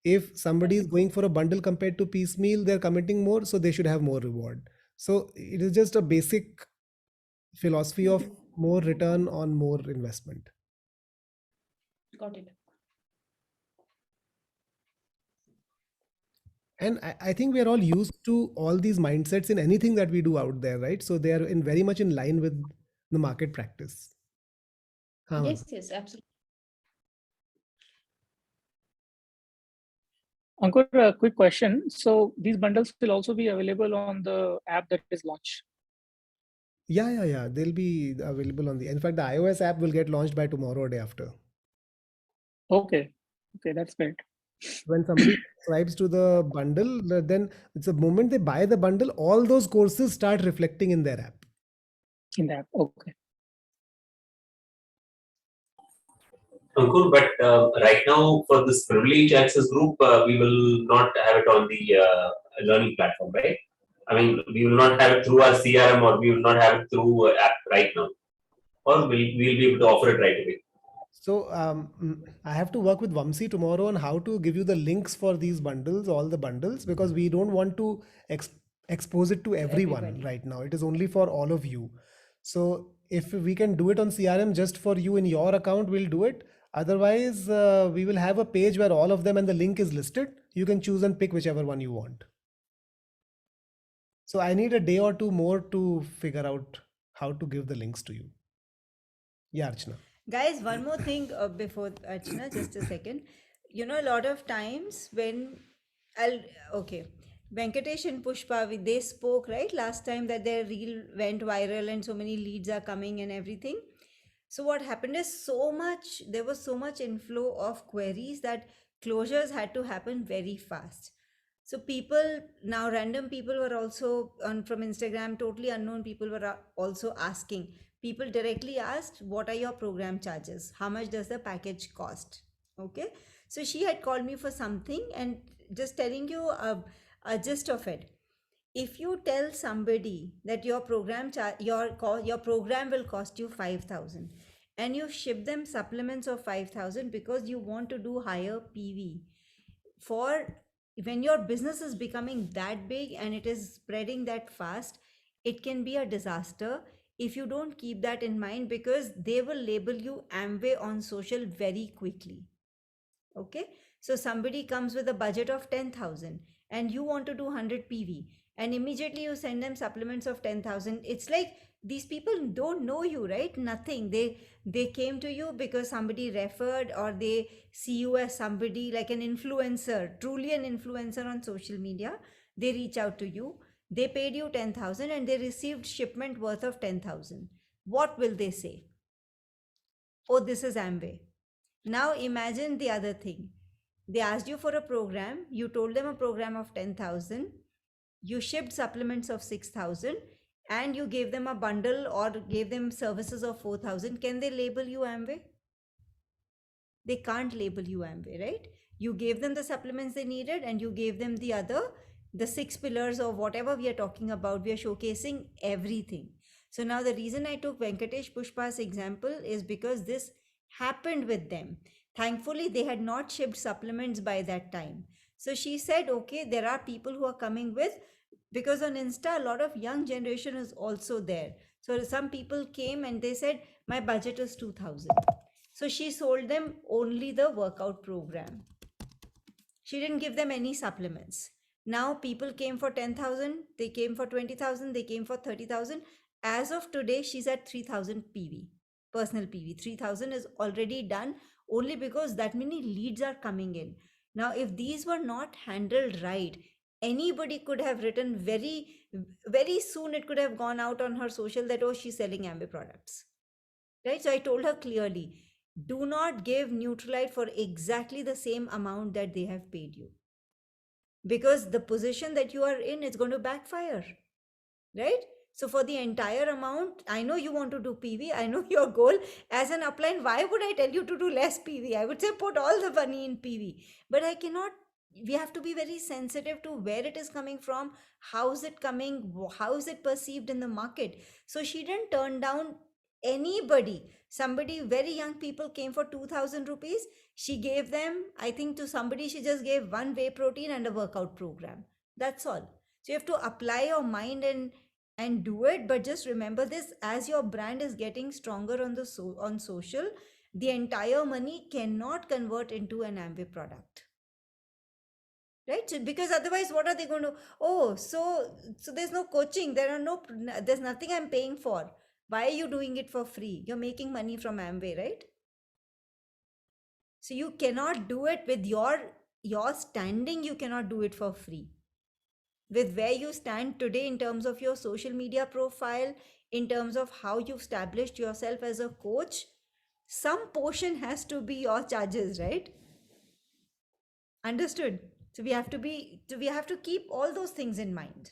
If somebody is going for a bundle compared to piecemeal, they're committing more, so they should have more reward. So it is just a basic philosophy of more return on more investment. Got it. And I think we are all used to all these mindsets in anything that we do out there, right? So they are very much in line with the market practice. Yes, absolutely. Ankur, a quick question. So these bundles will also be available on the app that is launched? Yeah. They'll be available on in fact, the iOS app will get launched by tomorrow or day after. Okay. Okay, that's great. When somebody subscribes to the bundle, then it's the moment they buy the bundle, all those courses start reflecting in their app. In the app. Okay. Ankur, but right now for this privilege access group, we will not have it on the learning platform, right? I mean, we will not have it through our CRM, or we will not have it through app right now, or we'll be able to offer it right away. So I have to work with Vamsi tomorrow on how to give you the links for these bundles, all the bundles, because we don't want to expose it to everyone everybody. right now. It is only for all of you. So if we can do it on CRM just for you in your account, we'll do it. Otherwise, we will have a page where all of them and the link is listed. You can choose and pick whichever one you want. So I need a day or two more to figure out how to give the links to you. Yeah, Archana. Guys, one more thing before Archana, just a second. You know, a lot of times when Venkatesh and Pushpa, they spoke, right, last time that their reel went viral and so many leads are coming and everything. So what happened is there was so much inflow of queries that closures had to happen very fast. So random people were also from Instagram, totally unknown people were also asking. People directly asked, what are your program charges? How much does the package cost? Okay. So she had called me for something, and just telling you a gist of it. If you tell somebody that your program will cost you 5,000, and you ship them supplements of 5,000 because you want to do higher PV, for when your business is becoming that big and it is spreading that fast, it can be a disaster if you don't keep that in mind, because they will label you Amway on social very quickly. Okay, so somebody comes with a budget of 10,000 and you want to do 100 PV, and immediately you send them supplements of 10,000. It's like these people don't know you, right? Nothing. They came to you because somebody referred, or they see you as somebody like an influencer, truly an influencer on social media. They reach out to you. They paid you 10,000 and they received shipment worth of 10,000. What will they say? Oh, this is Amway. Now imagine the other thing. They asked you for a program. You told them a program of 10,000. You shipped supplements of 6,000, and you gave them a bundle or gave them services of 4,000. Can they label you Amway? They can't label you Amway, right? You gave them the supplements they needed, and you gave them the 6 pillars or whatever we are talking about. We are showcasing everything. So now the reason I took Venkatesh Pushpa's example is because this happened with them. Thankfully, they had not shipped supplements by that time. So she said, okay, there are people who are coming with, because on Insta, a lot of young generation is also there. So some people came and they said, my budget is 2,000. So she sold them only the workout program. She didn't give them any supplements. Now people came for 10,000, they came for 20,000, they came for 30,000. As of today, she's at 3,000 PV, personal PV. 3,000 is already done only because that many leads are coming in. Now, if these were not handled right, anybody could have written very, very soon, it could have gone out on her social that, oh, she's selling Amway products. Right? So I told her clearly, do not give Nutralite for exactly the same amount that they have paid you. Because the position that you are in is going to backfire. Right? So for the entire amount, I know you want to do PV. I know your goal as an upline. Why would I tell you to do less PV? I would say put all the money in PV. But I cannot. We have to be very sensitive to where it is coming from. How is it coming? How is it perceived in the market? So she didn't turn down anybody. Somebody, very young people came for 2,000 rupees. She gave them, I think to somebody, she just gave one whey protein and a workout program. That's all. So you have to apply your mind and do it. But just remember this, as your brand is getting stronger on social, the entire money cannot convert into an Amway product. Right? So, because otherwise, what are they going to? Oh, so there's no coaching. There's nothing I'm paying for. Why are you doing it for free? You're making money from Amway, right? So you cannot do it with your standing. You cannot do it for free. With where you stand today in terms of your social media profile, in terms of how you've established yourself as a coach, some portion has to be your charges, right? Understood? So we have to keep all those things in mind.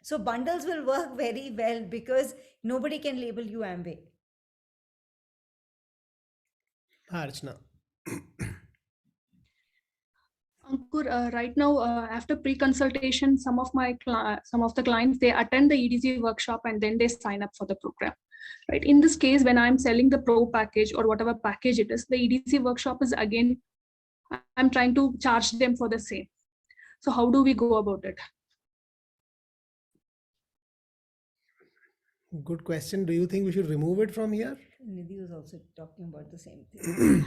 So bundles will work very well because nobody can label you Amway. Archana. Ankur, right now, after pre-consultation, some of the clients, they attend the EDC workshop and then they sign up for the program. Right. In this case, when I'm selling the pro package or whatever package it is, the EDC workshop is again, I'm trying to charge them for the same. So how do we go about it? Good question. Do you think we should remove it from here? Nidhi was also talking about the same thing.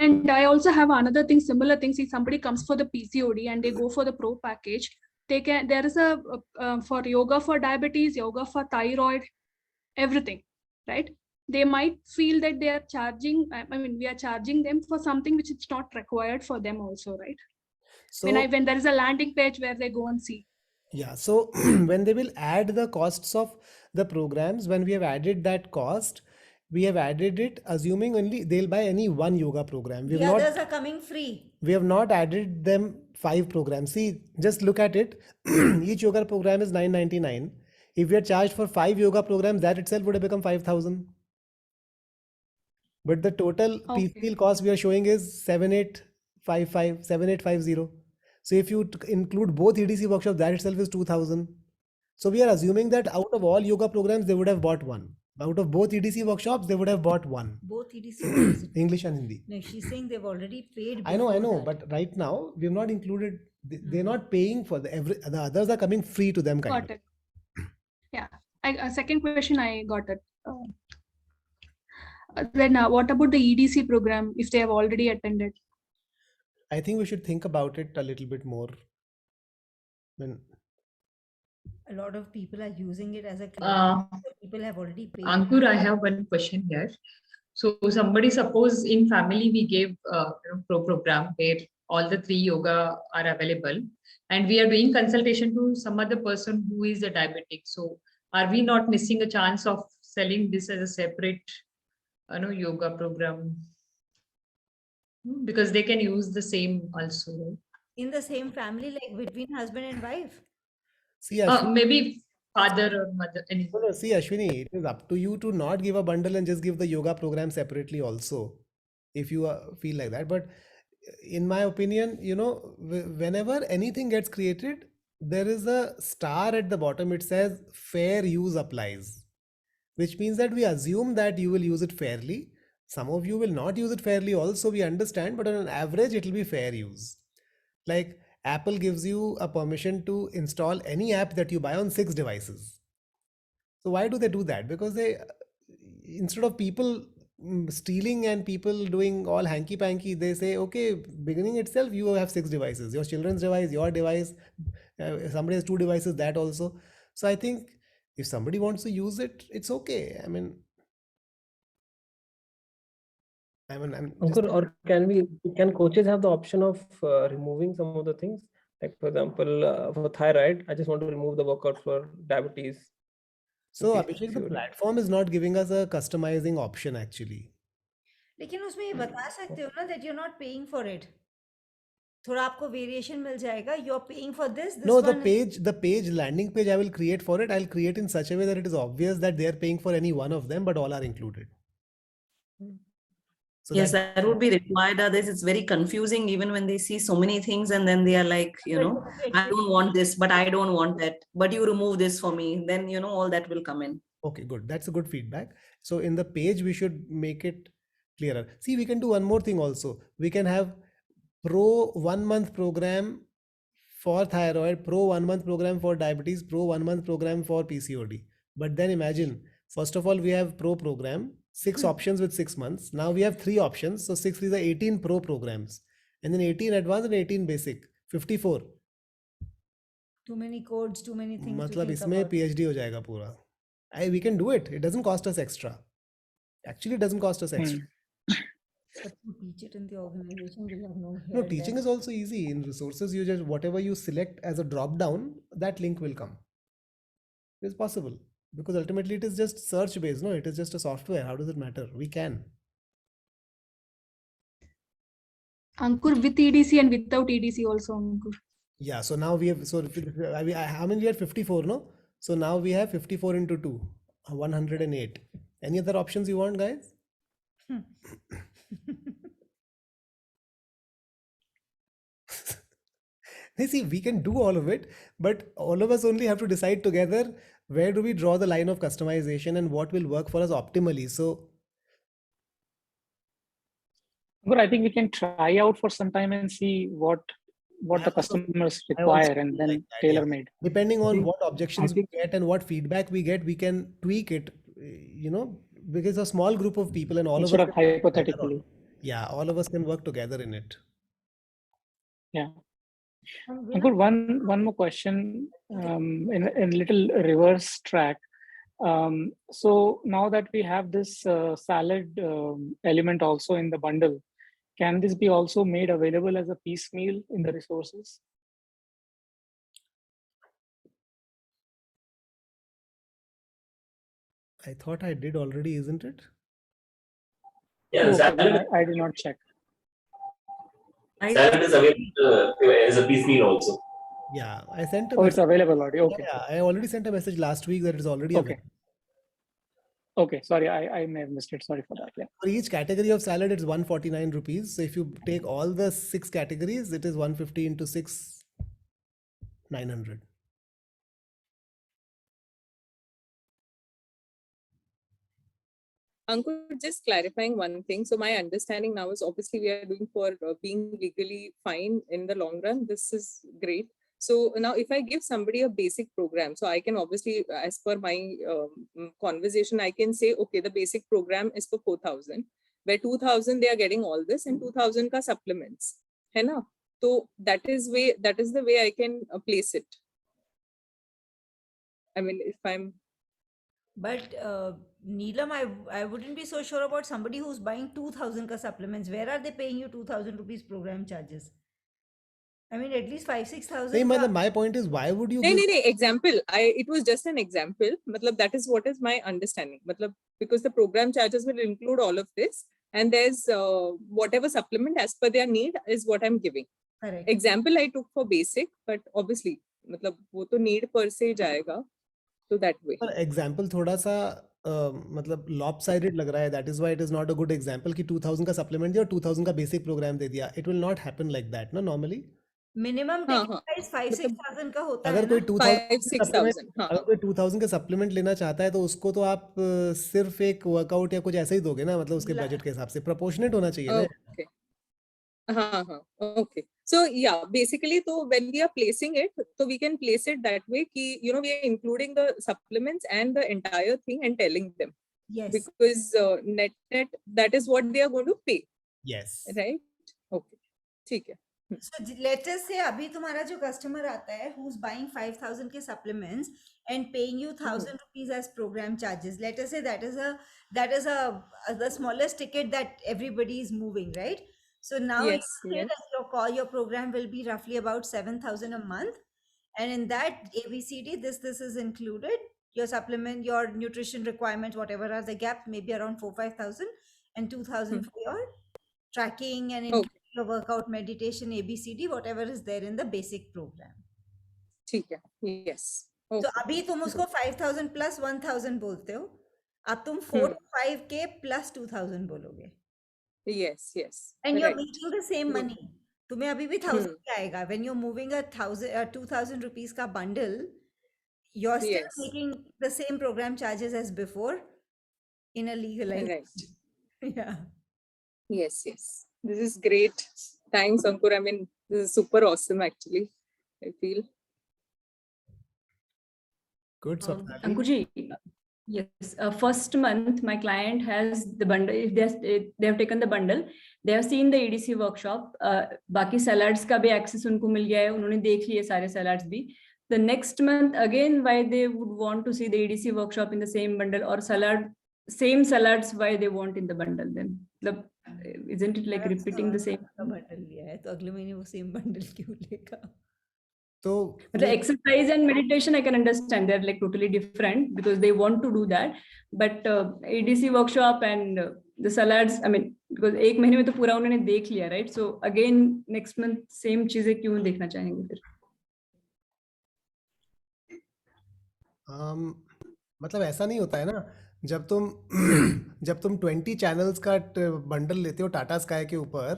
And I also have another thing, similar thing. See, somebody comes for the PCOD and they go for the pro package. There is a for yoga for diabetes, yoga for thyroid, everything, right? They might feel that they are charging, we are charging them for something which is not required for them also, right? So When there is a landing page where they go and see. yeah, so when they will add the costs of the programs, when we have added that cost, we have added it assuming only they'll buy any one yoga program. The others are coming free. We have not added them 5 programs. See, just look at it. Each yoga program is $999. If we are charged for 5 yoga programs, that itself would have become 5,000. But the total piecemeal cost we are showing is 7855, 7850. So if you include both EDC workshops, that itself is 2,000. So we are assuming that out of all yoga programs, they would have bought one. Out of both EDC workshops, they would have bought one. Both EDC. English and Hindi. No, she's saying they've already paid. I know, before that. but right now we have not included. They're not paying for the others are coming free to them. Got it. Yeah. Second question, I got it. Then what about the EDC program if they have already attended? I think we should think about it a little bit more. A lot of people are using it as a client. People have already paid. Ankur, I have one question here. So somebody, suppose in family we gave pro program where all the 3 yoga are available, and we are doing consultation to some other person who is a diabetic. So are we not missing a chance of selling this as a separate yoga program? Because they can use the same also, right? In the same family, like between husband and wife. See, Ashwini, maybe father or mother. No, see, Ashwini, it is up to you to not give a bundle and just give the yoga program separately also, if you feel like that. But in my opinion, whenever anything gets created, there is a star at the bottom. It says fair use applies, which means that we assume that you will use it fairly. Some of you will not use it fairly also, we understand, but on an average, it will be fair use. Like Apple gives you a permission to install any app that you buy on 6 devices. So why do they do that? Because they, instead of people stealing and people doing all hanky panky, they say, okay, beginning itself, you have 6 devices, your children's device, your device, somebody has 2 devices, that also. So I think if somebody wants to use it, it's okay. Ankur, or can coaches have the option of removing some of the things? Like for example, for thyroid, I just want to remove the workout for diabetes. So Abhishek, the platform is not giving us a customizing option actually. लेकिन उसमें ये बता सकते हो ना that you're not paying for it. थोड़ा आपको variation मिल जाएगा. You're paying for this. No, the page landing page I will create for it. I'll create in such a way that it is obvious that they are paying for any one of them, but all are included. So yes, that would be required. Otherwise, it's very confusing even when they see so many things and then they are like, I don't want this, but I don't want that. But you remove this for me, then all that will come in. Okay, good. That's a good feedback. So in the page, we should make it clearer. See, we can do one more thing also. We can have pro 1 month program for thyroid, pro 1 month program for diabetes, pro 1 month program for PCOD. But then imagine, first of all, we have pro program, 6 options with 6 months. Now we have 3 options. So 6 is the 18 pro programs, and then 18 advanced and 18 basic, 54. Too many codes, too many things. मतलब इसमें PhD हो जाएगा पूरा. We can do it. It doesn't cost us extra. Actually, it doesn't cost us extra. But to teach it in the organization, we'll have no. No, teaching is also easy. In resources, you just whatever you select as a drop down, that link will come. It's possible. Because ultimately it is just search based, no? It is just a software. How does it matter? We can. Ankur, with EDC and without EDC also, Ankur. Yeah, so now we have, so how many we had? 54, no? So now we have 54 into 2, 108. Any other options you want, guys? You see, we can do all of it, but all of us only have to decide together where do we draw the line of customization and what will work for us optimally. So, But I think we can try out for some time and see what the customers require and then tailor made. depending on think- what objections I we think- get and what feedback we get, we can tweak it, because a small group of people and all Instead of of us can work together hypothetically. yeah, all of us can work together in it. Yeah. Ankur, one more question in a little reverse track. So now that we have this salad element also in the bundle, can this be also made available as a piecemeal in the resources? I thought I did already, isn't it? Yeah, Okay, salad, then I did not check. salad is available as a piecemeal also. Yeah, I sent a Oh, it's message. available already. Okay. Yeah, I already sent a message last week that it's already Okay. available. Okay. Sorry, I may have missed it. Sorry for that. Yeah. For each category of salad, it's 149 rupees. So if you take all the 6 categories, it is 150 into 6, 900. Ankur, just clarifying one thing. So my understanding now is obviously we are doing for being legally fine in the long run. This is great. So now if I give somebody a basic program, so I can obviously, as per my conversation, I can say, okay, the basic program is for 4,000, where 2,000 they are getting all this and 2,000 ka supplements. Hai na? So that is the way I can place it. I mean, if I'm But Neelam, I wouldn't be so sure about somebody who's buying 2,000 ka supplements. Where are they paying you 2,000 rupees program charges? I mean, at least 5,000-6,000. Nahin, my point is, why would you No, give? example. It was just an example. Matlab, that is what is my understanding. Matlab, because the program charges will include all of this, and there's whatever supplement as per their need is what I'm giving. Correct. Example I took for basic, but obviously, matlab, wo to need per se jayega. So that way. For example, थोड़ा सा मतलब lopsided लग रहा है. That is why it is not a good example कि 2,000 का supplement दिया और 2,000 का basic program दे दिया. It will not happen like that, no, normally. Minimum ticket price 5,000-6,000 का होता है अगर कोई ना? 2,000 अगर कोई 2,000 का सप्लीमेंट लेना चाहता है तो उसको तो आप सिर्फ एक वर्कआउट या कुछ ऐसा ही दोगे ना, मतलब उसके बजट के हिसाब से प्रोपोर्शनेट होना चाहिए ना. Okay. Okay. So yeah, basically, so when we are placing it, so we can place it that way ki, we are including the supplements and the entire thing and telling them. Yes. Because net, that is what they are going to pay. Yes. Right? Okay. ठीक है. So let us say अभी तुम्हारा जो customer आता है who's buying 5,000 के supplements and paying you 1,000 rupees as program charges. Let us say that is the smallest ticket that everybody is moving, right? So now Yes, you say yes. that your program will be roughly about 7,000 a month, and in that ABCD this is included. Your supplement, your nutrition requirements, whatever are the gaps, maybe around 4,000-5,000, and 2,000 for your tracking and your workout, meditation, ABCD, whatever is there in the basic program. ठीक है. Yes. So अभी तुम उसको 5,000 plus 1,000 बोलते हो, अब तुम 4 to 5K plus 2,000 बोलोगे. Yes, yes. And you're Right. making the same money. तुम्हें अभी भी 1,000 के आएगा. When you're moving a 2,000 rupees का bundle, you're still Yes. making the same program charges as before in a legalized. Right. Yeah. Yes, yes. This is great. Thanks, Ankur. I mean, this is super awesome, actually. I feel. Good, Swapnali. Ankurji, yes. First month, my client has the bundle. If they have taken the bundle, they have seen the EDC workshop. बाकी salads का भी access उनको मिल गया है. उन्होंने देख लिए सारे salads भी. The next month again, why they would want to see the EDC workshop in the same bundle or same salads, why they want in the bundle then? Isn't it like repeating the same? Bundle लिया है तो अगले महीने वो same bundle क्यों लेगा? तो The exercise and meditation I can understand, they're like totally different because they want to do that, but EDC workshop and the salads, I mean, because एक महीने में तो पूरा उन्होंने देख लिया, right? So again next month same चीजें क्यों देखना चाहेंगे फिर? मतलब ऐसा नहीं होता है ना, जब तुम जब तुम 20 चैनल्स का बंडल लेते हो टाटा स्काई के ऊपर,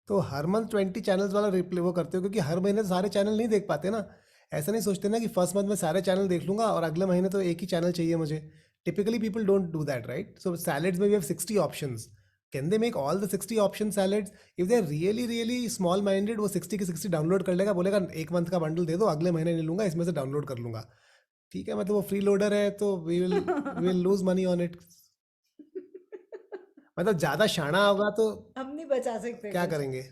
तो हर मंथ 20 चैनल्स वाला रिप्ले वो करते हो, क्योंकि हर महीने सारे चैनल नहीं देख पाते ना। ऐसा नहीं सोचते ना कि फर्स्ट मंथ में सारे चैनल देख लूंगा और अगले महीने तो एक ही चैनल चाहिए मुझे। Typically people don't do that, right? So salads में we have 60 options. Can they make all the 60 option salads? If they are really really small minded, वो 60 के 60 डाउनलोड कर लेगा, बोलेगा एक मंथ का बंडल दे दो, अगले महीने नहीं लूंगा, इसमें से डाउनलोड कर लूंगा। ठीक है, मतलब वो फ्री लोडर है, तो we will lose money on it. मतलब ज्यादा शाना होगा तो हम नहीं बचा सकते क्या कुछ। करेंगे?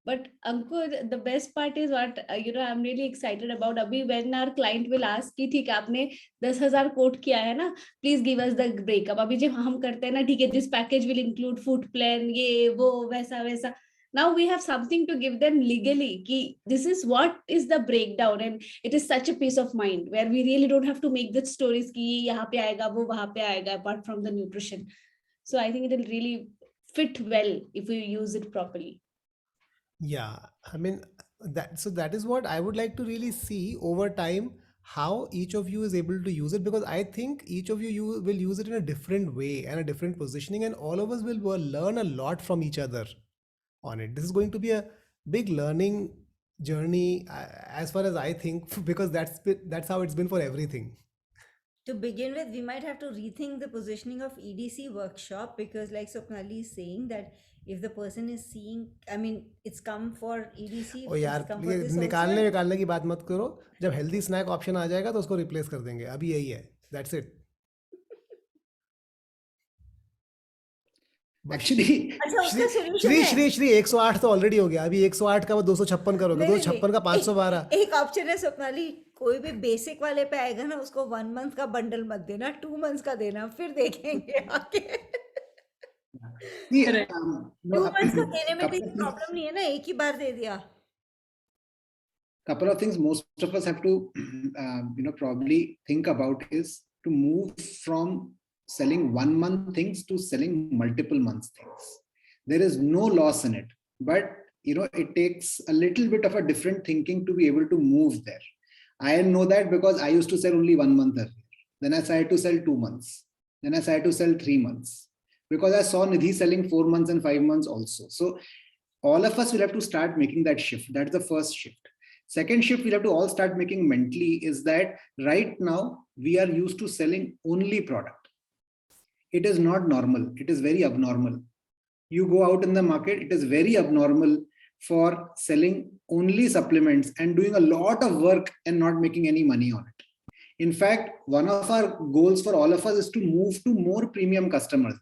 But Ankur, the best part is what I'm really excited about. Abhi when our client will ask कि ठीक है आपने 10,000 कोट किया है ना, please give us the breakup. अभी जब हम करते हैं ना, ठीक है, this package will include food plan, ये वो वैसा वैसा. Now we have something to give them legally कि this is what is the breakdown, and it is such a peace of mind where we really don't have to make the stories कि ये यहाँ पे आएगा वो वहाँ पे आएगा, apart from the nutrition. So I think it will really fit well if we use it properly. Yeah, I mean, that is what I would like to really see over time, how each of you is able to use it, because I think each of you will use it in a different way and a different positioning, and all of us will learn a lot from each other on it. This is going to be a big learning journey, as far as I think, because that's how it's been for everything. To begin with, we might have to rethink the positioning of EDC workshop, because like Swapnali is saying that if the person is seeing, I mean, it's come for EDC, ओ यार, it's come for ये this also. निकालने की बात मत करो। जब healthy snack option आ जाएगा तो उसको रिप्लेस कर देंगे। अभी यही है, दैट्स इट। Actually, अच्छा, उसका solution श्री है। श्री श्री 108 तो ऑलरेडी हो गया। अभी 108 का वो 256 करोगे, नहीं, 256 का 512। एक ऑप्शन है स्वप्नाली, कोई भी बेसिक वाले पे आएगा ना, उसको 1 मंथ का बंडल मत देना, 2 मंथ्स का देना, फिर देखेंगे आके। See, 2 मंथ्स का देने में कोई couple of प्रॉब्लम नहीं है ना, एक ही बार दे दिया। couple of things most of us have to probably think about is to move from selling 1 month things to selling multiple months things. There is no loss in it, but it takes a little bit of a different thinking to be able to move there. I know that because I used to sell only 1 month earlier. Then I started to sell 2 months. Then I started to sell 3 months, because I saw Nidhi selling 4 months and 5 months also. So all of us will have to start making that shift. That's the first shift. Second shift we'll have to all start making mentally is that right now we are used to selling only product. It is not normal. It is very abnormal. You go out in the market, it is very abnormal for selling only supplements and doing a lot of work and not making any money on it. In fact, one of our goals for all of us is to move to more premium customers.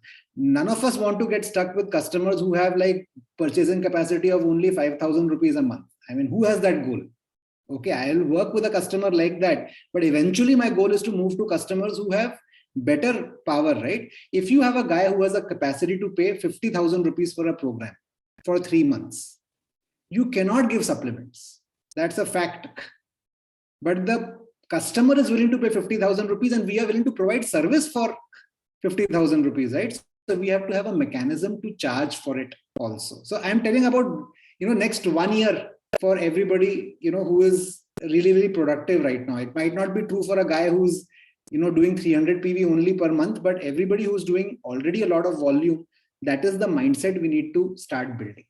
None of us want to get stuck with customers who have like purchasing capacity of only 5,000 rupees a month. I mean, who has that goal? Okay, I'll work with a customer like that, but eventually my goal is to move to customers who have better power, right? If you have a guy who has a capacity to pay 50,000 rupees for a program for 3 months, you cannot give supplements. That's a fact. But the customer is willing to pay 50,000 rupees and we are willing to provide service for 50,000 rupees, right? So we have to have a mechanism to charge for it also. So I'm telling about, next 1 year for everybody, who is really, really productive right now. It might not be true for a guy who's, doing 300 PV only per month, but everybody who's doing already a lot of volume, that is the mindset we need to start building.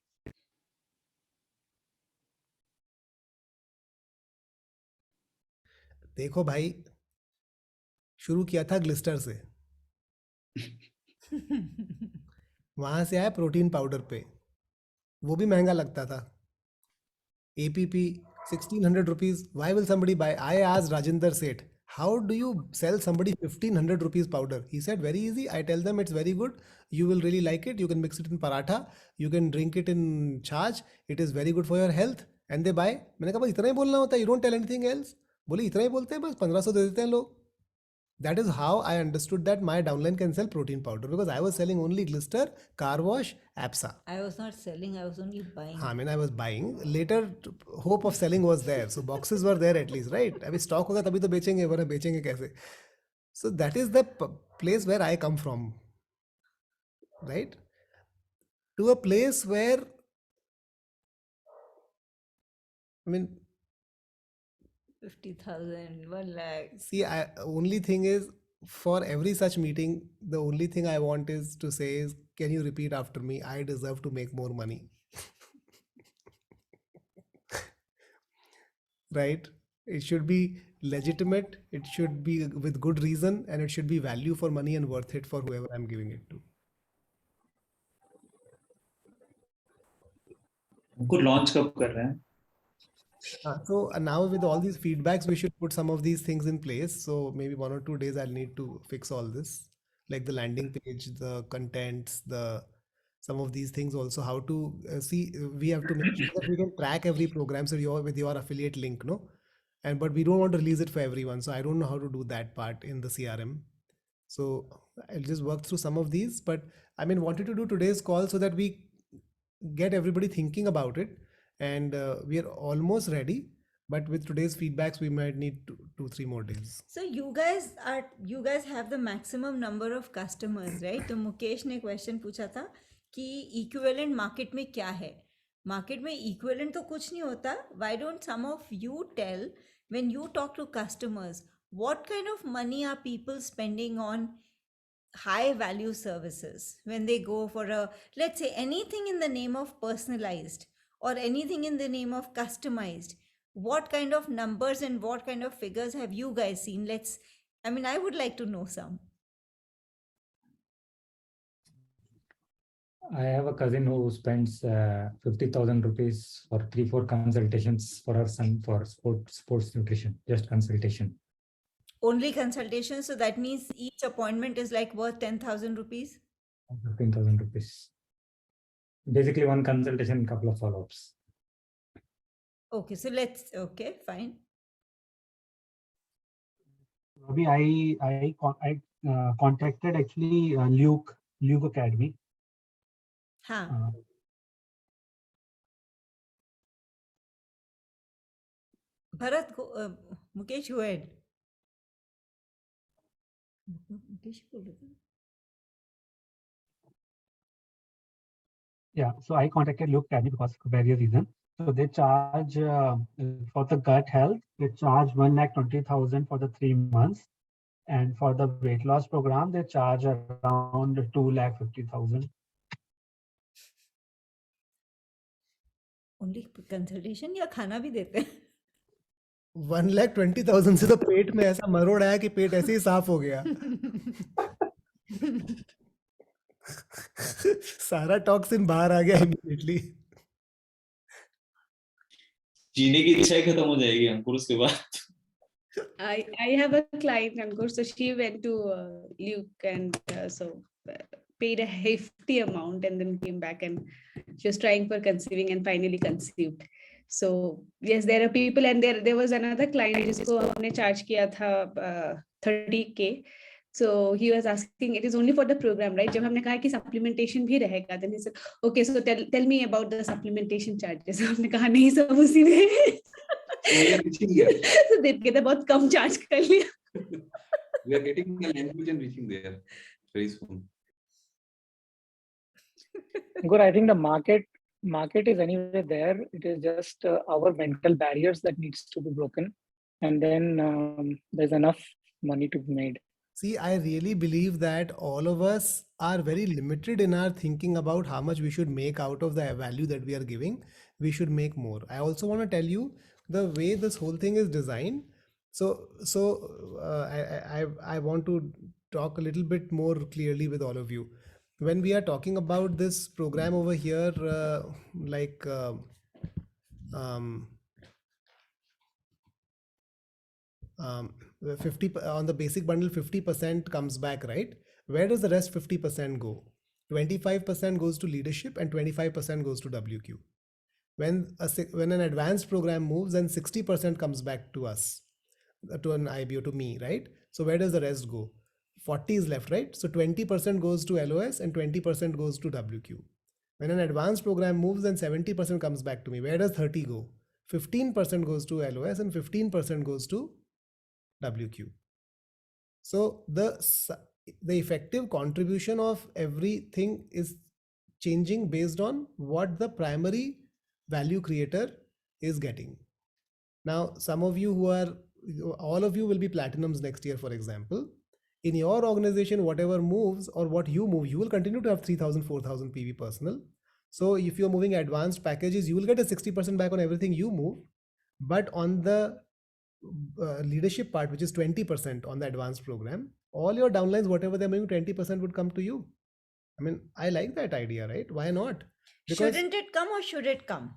देखो भाई, शुरू किया था Glister से, वहां से आया protein powder पे, वो भी महंगा लगता था। APP 1600 rupees. Why will somebody buy? I asked Rajinder Seth, how do you sell somebody 1500 rupees powder? He said, very easy. I tell them it's very good. You will really like it. You can mix it in paratha. You can drink it in charge. It is very good for your health. And they buy. मैंने कहा, इतना ही बोलना होता है. You don't tell anything else. बोले इतना ही बोलते हैं, बस 1500 दे देते हैं लोग. That is how I understood that my downline can sell protein powder, because I was selling only Glister, Car Wash, APSA. I was not selling, I was only buying. I mean, I was buying. Later, hope of selling was there. So boxes were there at least, right? अभी stock होगा तभी तो बेचेंगे, वरना बेचेंगे कैसे? So that is the place where I come from. right? To a place where, I mean, 50,000, 1 lakh. see, only thing is, for every such meeting, the only thing I want is to say is, can you repeat after me? I deserve to make more money. Right? It should be legitimate, it should be with good reason, and it should be value for money and worth it for whoever I'm giving it to. उनको launch कब कर रहे हैं? So now with all these feedbacks, we should put some of these things in place. So maybe 1 or 2 days I'll need to fix all this, like the landing page, the contents, some of these things also, how to see, we have to make sure that we can track every program. So with your affiliate link, no? But we don't want to release it for everyone. So I don't know how to do that part in the CRM. So I'll just work through some of these, but I mean, wanted to do today's call so that we get everybody thinking about it. And we are almost ready, but with today's feedbacks we might need 2-3 more days. So you guys have the maximum number of customers, right? तो मुकेश ने question पूछा था कि equivalent market में क्या है. Market में equivalent तो कुछ नहीं होता. Why don't some of you tell, when you talk to customers, what kind of money are people spending on high value services when they go for a, let's say, anything in the name of personalized or anything in the name of customized? What kind of numbers and what kind of figures have you guys seen? I would like to know some. I have a cousin who spends 50,000 rupees for 3-4 consultations for her son for sports nutrition, just consultation. Only consultation, so that means each appointment is like worth 10,000 rupees? 15,000 rupees. Basically one consultation, couple of follow-ups. Okay, so okay, fine. I contacted actually Luke Academy. Huh. Bharat, Mukesh, go ahead. Mukesh, yeah, so I contacted Luke Academy because of various reasons. So they charge for the gut health, they charge 1,20,000 for the 3 months. And for the weight loss program, they charge around 2,50,000. Only consultation या खाना भी देते हैं? 1,20,000 से तो पेट में ऐसा मरोड़ आया कि पेट ऐसे ही साफ हो गया. सारा टॉक्सिन बाहर आ गया इमीडिएटली. जीने की इच्छा खत्म हो जाएगी अंकुर उसके बाद. I have a client, Ankur, so she went to Luke and paid a hefty amount and then came back and she was trying for conceiving and finally conceived. So yes, there are people, and there was another client जिसको हमने charge किया था 30K. So he was asking, it is only for the program, right? जब हमने कहा कि supplementation भी रहेगा, then he said, okay, so tell me about the supplementation charges. हमने कहा नहीं, सब उसी में. So they कहते बहुत कम charge कर लिया. We are getting the language and reaching there very soon. Good. I think the market is anyway there. It is just our mental barriers that needs to be broken, and then there's enough money to be made. See, I really believe that all of us are very limited in our thinking about how much we should make out of the value that we are giving. We should make more. I also want to tell you the way this whole thing is designed. So I want to talk a little bit more clearly with all of you. When we are talking about this program over here, 50 on the basic bundle, 50% comes back, right? Where does the rest 50% go? 25% goes to leadership and 25% goes to WQ. When an advanced program moves, then 60% comes back to us, to an IBO, to me, right? So where does the rest go? 40 is left, right? So 20% goes to LOS and 20% goes to WQ. When an advanced program moves, then 70% comes back to me. Where does 30 go? 15% goes to LOS and 15% goes to WQ. So the effective contribution of everything is changing based on what the primary value creator is getting. Now, some of you who are, all of you will be platinums next year, for example. In your organization, whatever moves or what you move, you will continue to have 3,000, 4,000 PV personal. So if you're moving advanced packages, you will get a 60% back on everything you move. But on the leadership part, which is 20% on the advanced program, all your downlines, whatever they're moving, 20% would come to you. I mean, I like that idea, right? Why not? Because Shouldn't it come or should it come?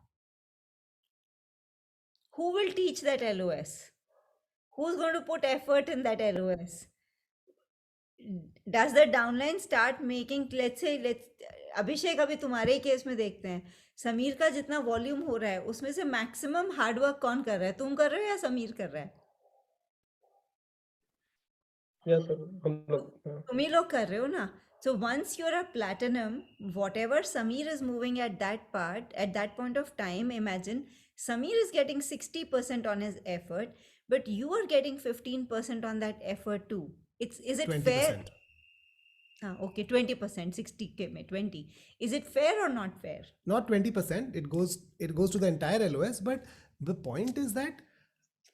Who will teach that LOS? Who's going to put effort in that LOS? Does the downline start making, let's अभिषेक, अभी तुम्हारे case में देखते हैं, समीर का जितना volume हो रहा है उसमें से मैक्सिमम हार्डवर्क कौन कर रहा है? तुम कर रहे हो या समीर कर रहा है? तुम ही लोग कर रहे हो ना. So once you're a platinum, whatever Sameer is moving at that part, at that point of time, imagine Sameer is getting 60% on his effort, but you are getting 15% on that effort too. Is it 20%. fair? Okay, 20%, 60K में 20. Is it fair or not fair? Not 20%. It goes to the entire LOS. But the point is that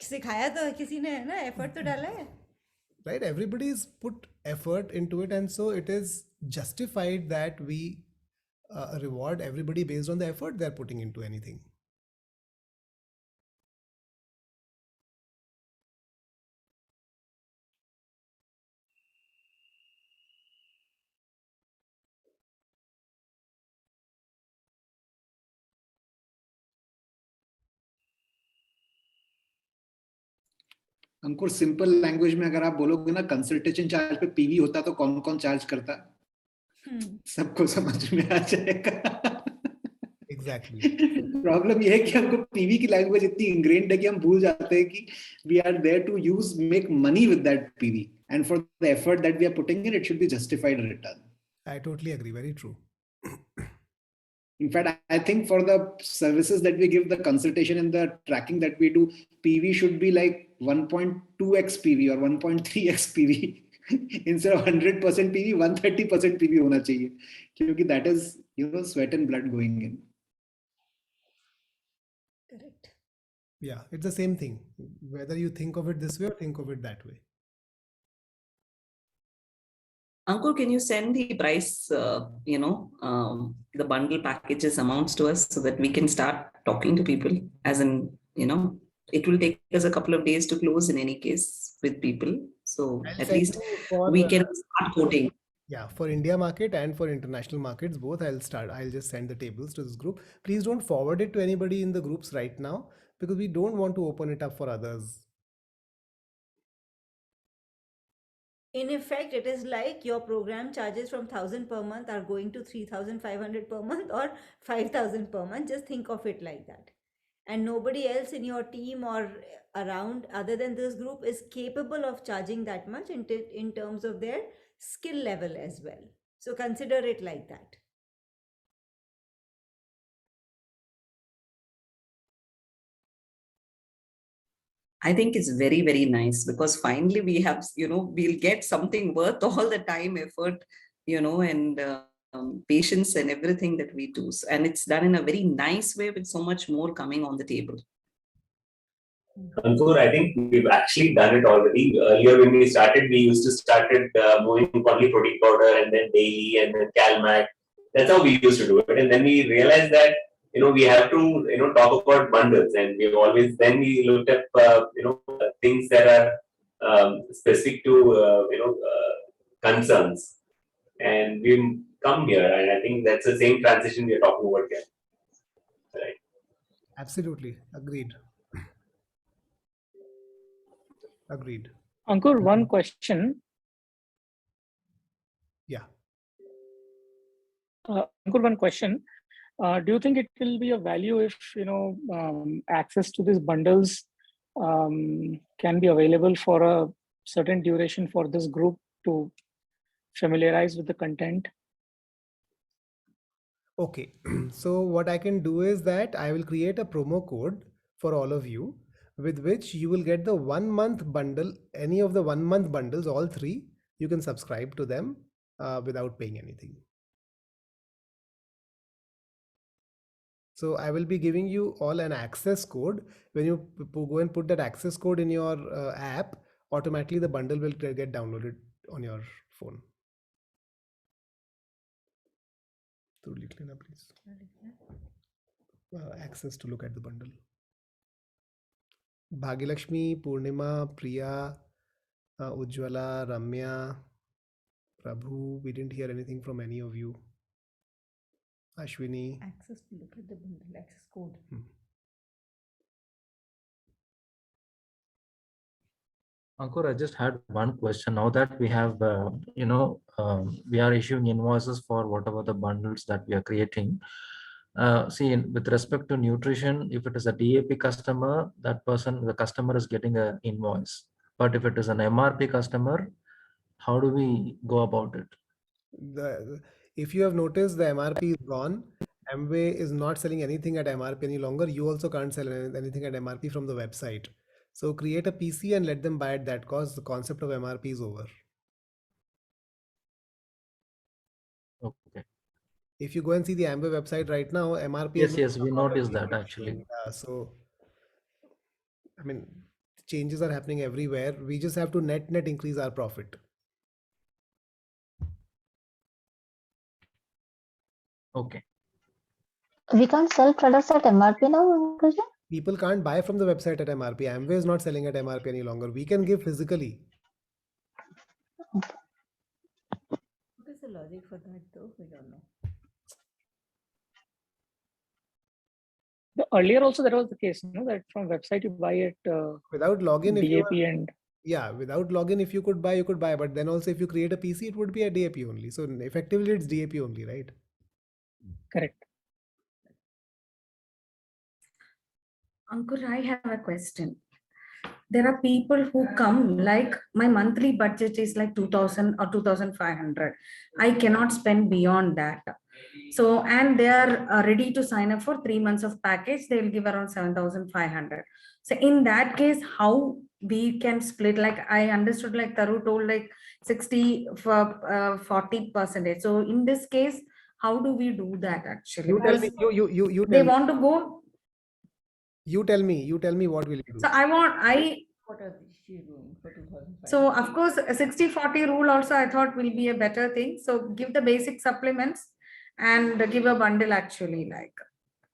सिखाया तो किसी ने है ना, effort तो डाला है. Right, everybody's put effort into it, and so it is justified that we reward everybody based on the effort they're putting into anything. Ankur, simple language में अगर आप बोलोगे ना, कंसल्टेशन चार्ज पे पीवी होता तो कौन कौन चार्ज करता, सबको समझ में आ जाएगा. Exactly. प्रॉब्लम ये है कि हमको पीवी की लैंग्वेज इतनी इंग्रेन्ड है कि हम भूल जाते हैं कि we are there to use make money with that PV, and for the effort that we are putting in, it should be justified return. I totally agree. Very true. In fact, I think for the services that we give, the consultation and the tracking that we do, PV should be like 1.2x PV or 1.3x PV. Instead of 100% PV, 130% PV होना चाहिए, क्योंकि that is, sweat and blood going in. Correct. Yeah, it's the same thing. Whether you think of it this way or think of it that way. Ankur, can you send the price, the bundle packages amounts to us so that we can start talking to people? As in, it will take us a couple of days to close in any case with people. So at least we can start quoting. Yeah, for India market and for international markets, both I'll just send the tables to this group. Please don't forward it to anybody in the groups right now, because we don't want to open it up for others. In effect, it is like your program charges from 1,000 per month are going to 3,500 per month or 5,000 per month. Just think of it like that. And nobody else in your team or around other than this group is capable of charging that much in terms of their skill level as well. So consider it like that. I think it's very, very nice, because finally we have, we'll get something worth all the time, effort, and patience and everything that we do. And it's done in a very nice way with so much more coming on the table. Ankur, I think we've actually done it already. Earlier when we started, we used to started moving only protein powder and then daily and then CalMac. That's how we used to do it. And then we realized that we have to, talk about bundles, and we looked at, things that are specific to, concerns, and we come here, and I think that's the same transition we're talking about here. Right. Absolutely. Agreed. Agreed. Ankur, one question. Yeah. Ankur, one question. Do you think it will be a value if access to these bundles can be available for a certain duration for this group to familiarize with the content? Okay, so what I can do is that I will create a promo code for all of you, with which you will get the 1 month bundle, any of the 1 month bundles, all three, you can subscribe to them without paying anything. So I will be giving you all an access code. When you go and put that access code in your app, automatically the bundle will get downloaded on your phone. Truly clean up, please. Access to look at the bundle. Bhagilakshmi, Purnima, Priya, Ujjwala, Ramya, Prabhu, we didn't hear anything from any of you. Ashwini. Access to look at the bundle, access code. Ankur, I just had one question. Now that we have, we are issuing invoices for whatever the bundles that we are creating. With respect to nutrition, if it is a DAP customer, the customer is getting an invoice. But if it is an MRP customer, how do we go about it? If you have noticed, the MRP is gone. Amway is not selling anything at MRP any longer. You also can't sell anything at MRP from the website. So create a PC and let them buy at that cost. The concept of MRP is over. Okay. If you go and see the Amway website right now, MRP. Yes, we noticed that actually. So, I mean, changes are happening everywhere. We just have to net increase our profit. Okay. We can't sell products at MRP now, Ankush? People can't buy from the website at MRP. Amway is not selling at MRP any longer. We can give physically. What is the logic for that though? We don't know. Earlier also that was the case, that from website you buy it without login. Without login, if you could buy, But then also if you create a PC, it would be a DAP only. So effectively it's DAP only, right? Correct. Ankur, I have a question. There are people who come like my monthly budget is like 2,000 or 2,500. I cannot spend beyond that. So, and they are ready to sign up for 3 months of package. They will give around 7,500. So in that case, how we can split? Like I understood, like Taru told, like 60 for 40%. So in this case, how do we do that actually? You tell me. You they want to go. You tell me what will you do? So What are she doing for 2005? So of course, a 60-40 rule also I thought will be a better thing. So give the basic supplements and give a bundle actually, like,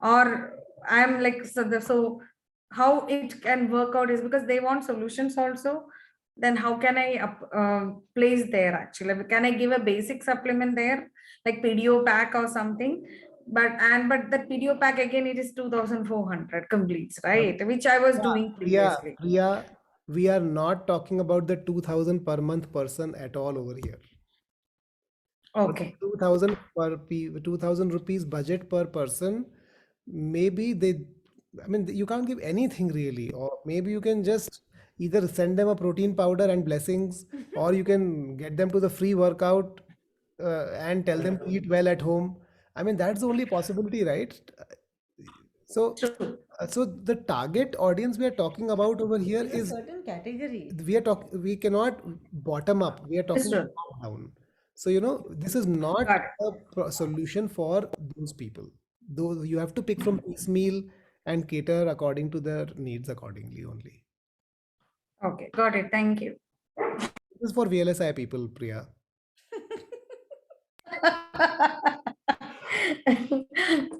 or I'm like, so how it can work out is because they want solutions also. Then how can I place there actually? Can I give a basic supplement there, like PDO pack or something? But that PDO pack again, it is 2,400 completes, right? Which I was doing previously. Priya, we are not talking about the 2,000 per month person at all over here. Okay. 2,000 rupees budget per person. Maybe you can't give anything really, or maybe you can just either send them a protein powder and blessings, or you can get them to the free workout and tell them to eat well at home. I mean, that's the only possibility, right? So the target audience we are talking about over here It's a is certain category. we cannot bottom up. We are talking top down. So this is not a solution for those people. Though you have to pick from piecemeal and cater according to their needs accordingly only. Okay, got it. Thank you. This is for VLSI people, Priya.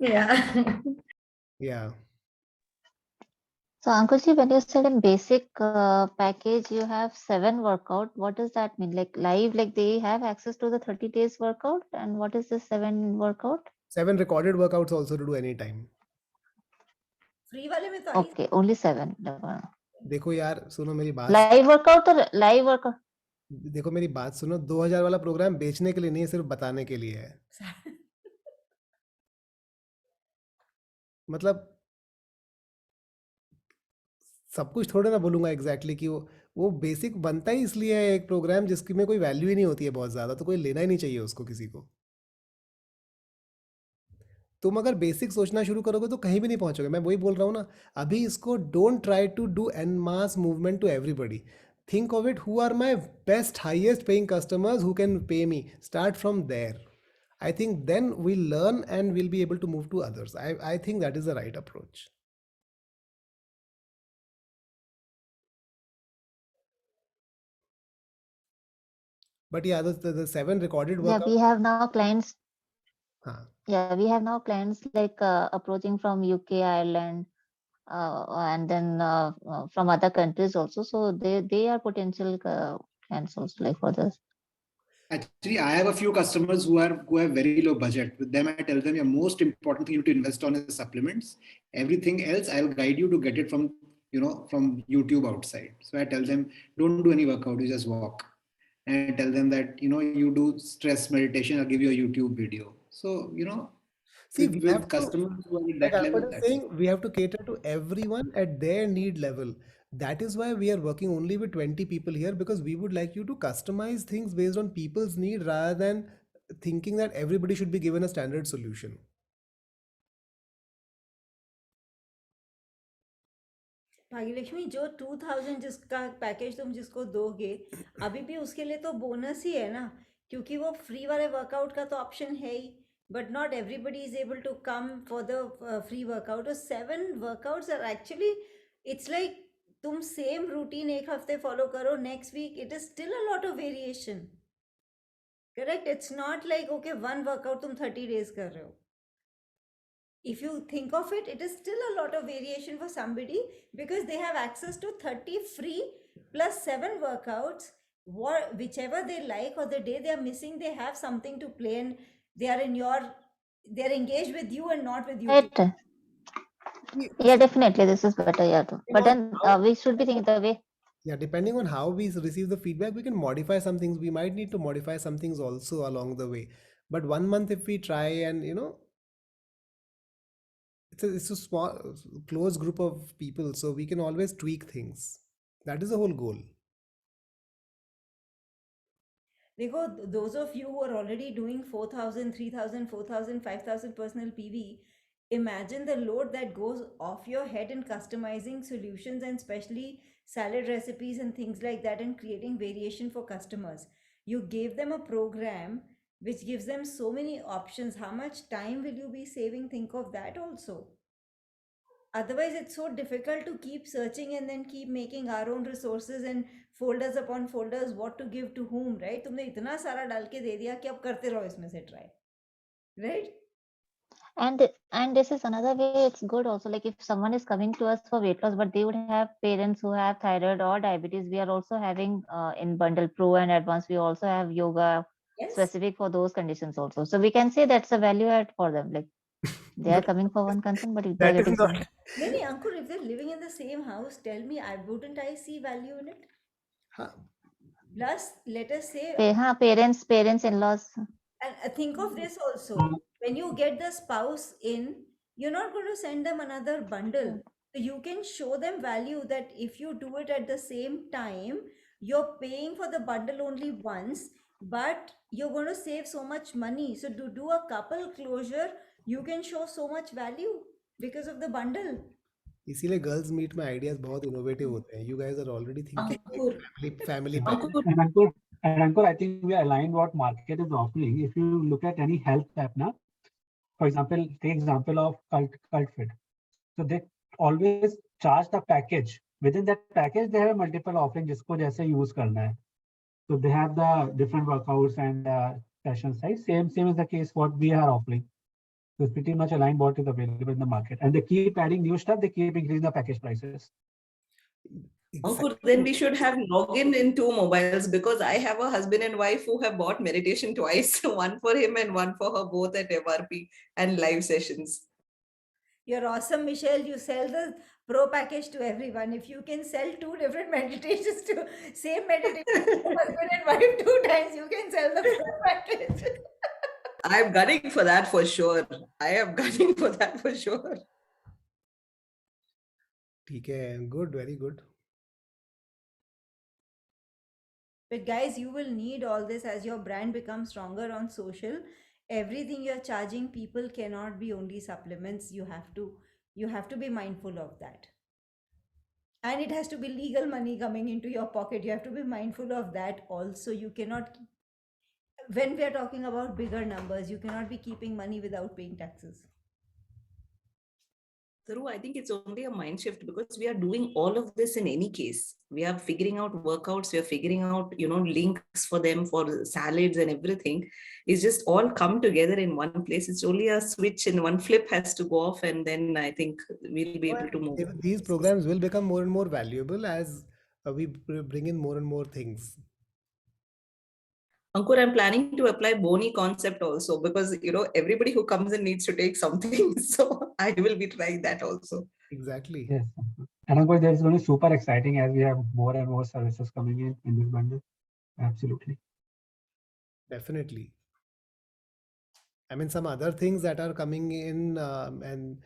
Yeah. Yeah. So Ankushi, when you said in basic package, you have 7 workout. What does that mean? Like live, like they have access to the 30 days workout? And what is the 7 workout? 7 recorded workouts also to do anytime. Free वाले में तो Okay, only 7. देखो यार, सुनो मेरी बात. Live workout or live workout? देखो मेरी बात सुनो, 2000 वाला प्रोग्राम बेचने के लिए नहीं है, सिर्फ बताने के लिए है. मतलब सब कुछ थोड़ा ना बोलूंगा एग्जैक्टली कि वो बेसिक बनता ही इसलिए है एक प्रोग्राम जिसकी में कोई वैल्यू ही नहीं होती है बहुत ज्यादा, तो कोई लेना ही नहीं चाहिए उसको किसी को. तुम अगर बेसिक सोचना शुरू करोगे तो कहीं भी नहीं पहुंचोगे. मैं वही बोल रहा हूँ ना, अभी इसको don't try to do an mass movement to everybody. think of it, who are my best, highest paying customers who can pay me? Start from there. I think then we'll learn and we'll be able to move to others. I think that is the right approach. But yeah, the 7 recorded Yeah, workouts. we have now clients. Huh. Yeah, we have now clients like approaching from UK, Ireland, and then from other countries also. So they are potential clients also like for this. Actually, I have a few customers who have very low budget. With them, I tell them your most important thing you to invest on is supplements. Everything else, I will guide you to get it from from YouTube outside. So I tell them, don't do any workout, you just walk. And I tell them that you do stress meditation. I'll give you a YouTube video. So See, we have with to, customers who are at like that Alfred level, is that's saying, we have to cater to everyone at their need level. That is why we are working only with 20 people here, because we would like you to customize things based on people's need rather than thinking that everybody should be given a standard solution. Bhagyalakshmi, जो 2000 जिसका package तुम जिसको दोगे अभी भी उसके लिए तो बोनस ही है ना, क्योंकि वो फ्री वाले वर्कआउट का तो ऑप्शन है ही. But not everybody is able to come for the free workout. 7 workouts are actually, it's like तुम सेम रूटीन एक हफ्ते फॉलो करो, next week it is still a lot of variation. Correct? It's not like okay 1 workout तुम 30 days कर रहे हो. If you think of it, it is still a lot of variation for somebody, because they have access to 30 free plus 7 workouts, whichever they like, or the day they are missing, they have something to play, and they are engaged with you and not with you. Right. Yeah, definitely this is better. Yeah, too. But then we should be thinking the way. Yeah, depending on how we receive the feedback, we can modify some things. We might need to modify some things also along the way. But 1 month, if we try and it's a small, close group of people, so we can always tweak things. That is the whole goal. Dekho, those of you who are already doing 4,000, 3,000, 4,000, 5,000 personal PV, imagine the load that goes off your head in customizing solutions, and especially salad recipes and things like that, and creating variation for customers. You gave them a program which gives them so many options. How much time will you be saving? Think of that also. Otherwise, it's so difficult to keep searching and then keep making our own resources and folders upon folders, what to give to whom, right? तुमने इतना सारा डाल के दे दिया कि अब करते रहो इसमें से try, right? And this is another way it's good also, like if someone is coming to us for weight loss but they would have parents who have thyroid or diabetes, we are also having in bundle pro and advanced, we also have yoga specific for those conditions also, so we can say that's a value add for them, like they are coming for one concern but they're getting some. Maybe Ankur, if they're living in the same house, tell me, wouldn't I see value in it? Plus, let us say, Parents in-laws. and think of this also, when you get the spouse in, you're not going to send them another bundle. So you can show them value, that if you do it at the same time, you're paying for the bundle only once, but you're going to save so much money. So to do a couple closure, you can show so much value because of the bundle. इसीलिए girls meet में ideas बहुत innovative होते हैं. You guys are already thinking like family And Ankur, I think we aligned what market is offering. If you look at any health app now, for example, take example of CultFit. So they always charge the package. Within that package, they have multiple offerings जिसको जैसे use करना है. So they have the different workouts and session size. Same is the case what we are offering. So it's pretty much aligned what is available in the market. And they keep adding new stuff. They keep increasing the package prices. Ankur, then we should have login in 2 mobiles, because I have a husband and wife who have bought meditation twice, one for him and one for her, both at MRP and live sessions. You're awesome, Michelle. You sell the pro package to everyone. If you can sell 2 different meditations to same meditation to husband and wife 2 times, you can sell the pro package. I'm gunning for that for sure. I am gunning for that for sure. ठीक है, good, very good. But guys, you will need all this as your brand becomes stronger on social. Everything you're charging people cannot be only supplements. You have to be mindful of that. And it has to be legal money coming into your pocket. You have to be mindful of that also. You cannot, when we are talking about bigger numbers, you cannot be keeping money without paying taxes. Through, I think it's only a mind shift because we are doing all of this in any case. We are figuring out workouts, we are figuring out, links for them for salads and everything. It's just all come together in one place. It's only a switch and one flip has to go off, and then I think we'll be able to move. These programs will become more and more valuable as we bring in more and more things. Ankur, I'm planning to apply Boni concept also because everybody who comes in needs to take something. So I will be trying that also. Exactly. Yes. And of course, that's going to be super exciting as we have more and more services coming in this bundle. Absolutely. Definitely. I mean, some other things that are coming in, and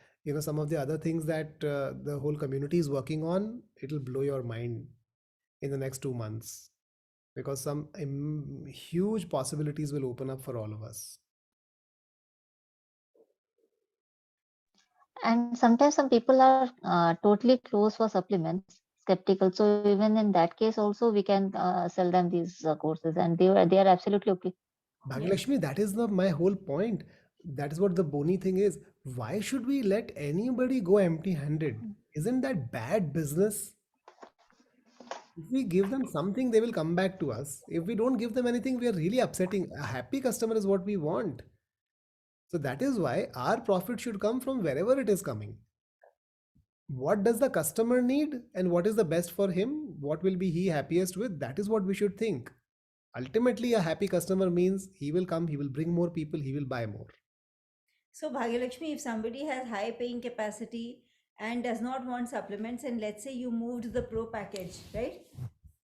some of the other things that the whole community is working on, it'll blow your mind in the next 2 months, because some huge possibilities will open up for all of us. And sometimes some people are totally closed for supplements, skeptical. So even in that case, also we can sell them these courses, and they are absolutely okay. Bhagyalakshmi, that is my whole point. That is what the Boni thing is. Why should we let anybody go empty-handed? Isn't that bad business? If we give them something, they will come back to us. If we don't give them anything, we are really upsetting. A happy customer is what we want. So that is why our profit should come from wherever it is coming. What does the customer need and what is the best for him? What will be he happiest with? That is what we should think. Ultimately, a happy customer means he will come, he will bring more people, he will buy more. So Bhagyalakshmi, if somebody has high paying capacity and does not want supplements, and let's say you moved the pro package, right?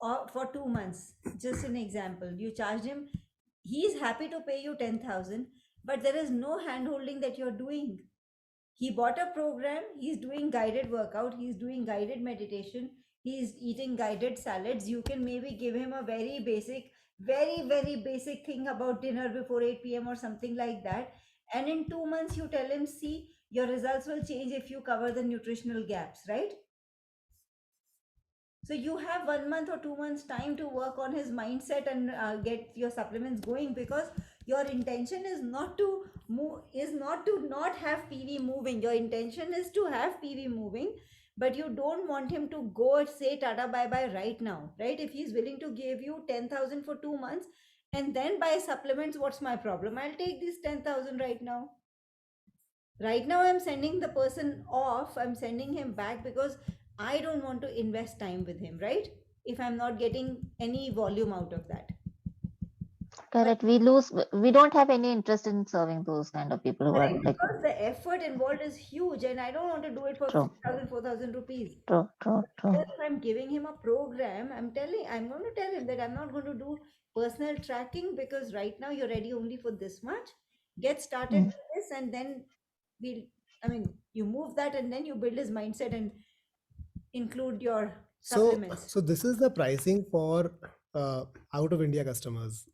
Or for 2 months, just an example, you charged him, he's happy to pay you 10,000, but there is no hand holding that you're doing. He bought a program, he's doing guided workout, he's doing guided meditation, he's eating guided salads. You can maybe give him a very basic, very, very basic thing about dinner before 8 p.m. or something like that. And in 2 months, you tell him, see, your results will change if you cover the nutritional gaps, right? So you have 1 month or 2 months time to work on his mindset and get your supplements going, because your intention is not to move, is not to not have PV moving. Your intention is to have PV moving, but you don't want him to go and say tata bye bye right now, right? If he's willing to give you 10,000 for 2 months and then buy supplements, what's my problem? I'll take this 10,000 right now. Right now, I'm sending the person off. I'm sending him back because I don't want to invest time with him, right? If I'm not getting any volume out of that. Correct. We don't have any interest in serving those kind of people who are like. Because the effort involved is huge, and I don't want to do it for 3,000, 4,000 rupees. True. If I'm giving him a program, I'm going to tell him that I'm not going to do personal tracking because right now you're ready only for this much. Get started with this, and then you move that, and then you build his mindset and include your supplements. So this is the pricing for out of India customers.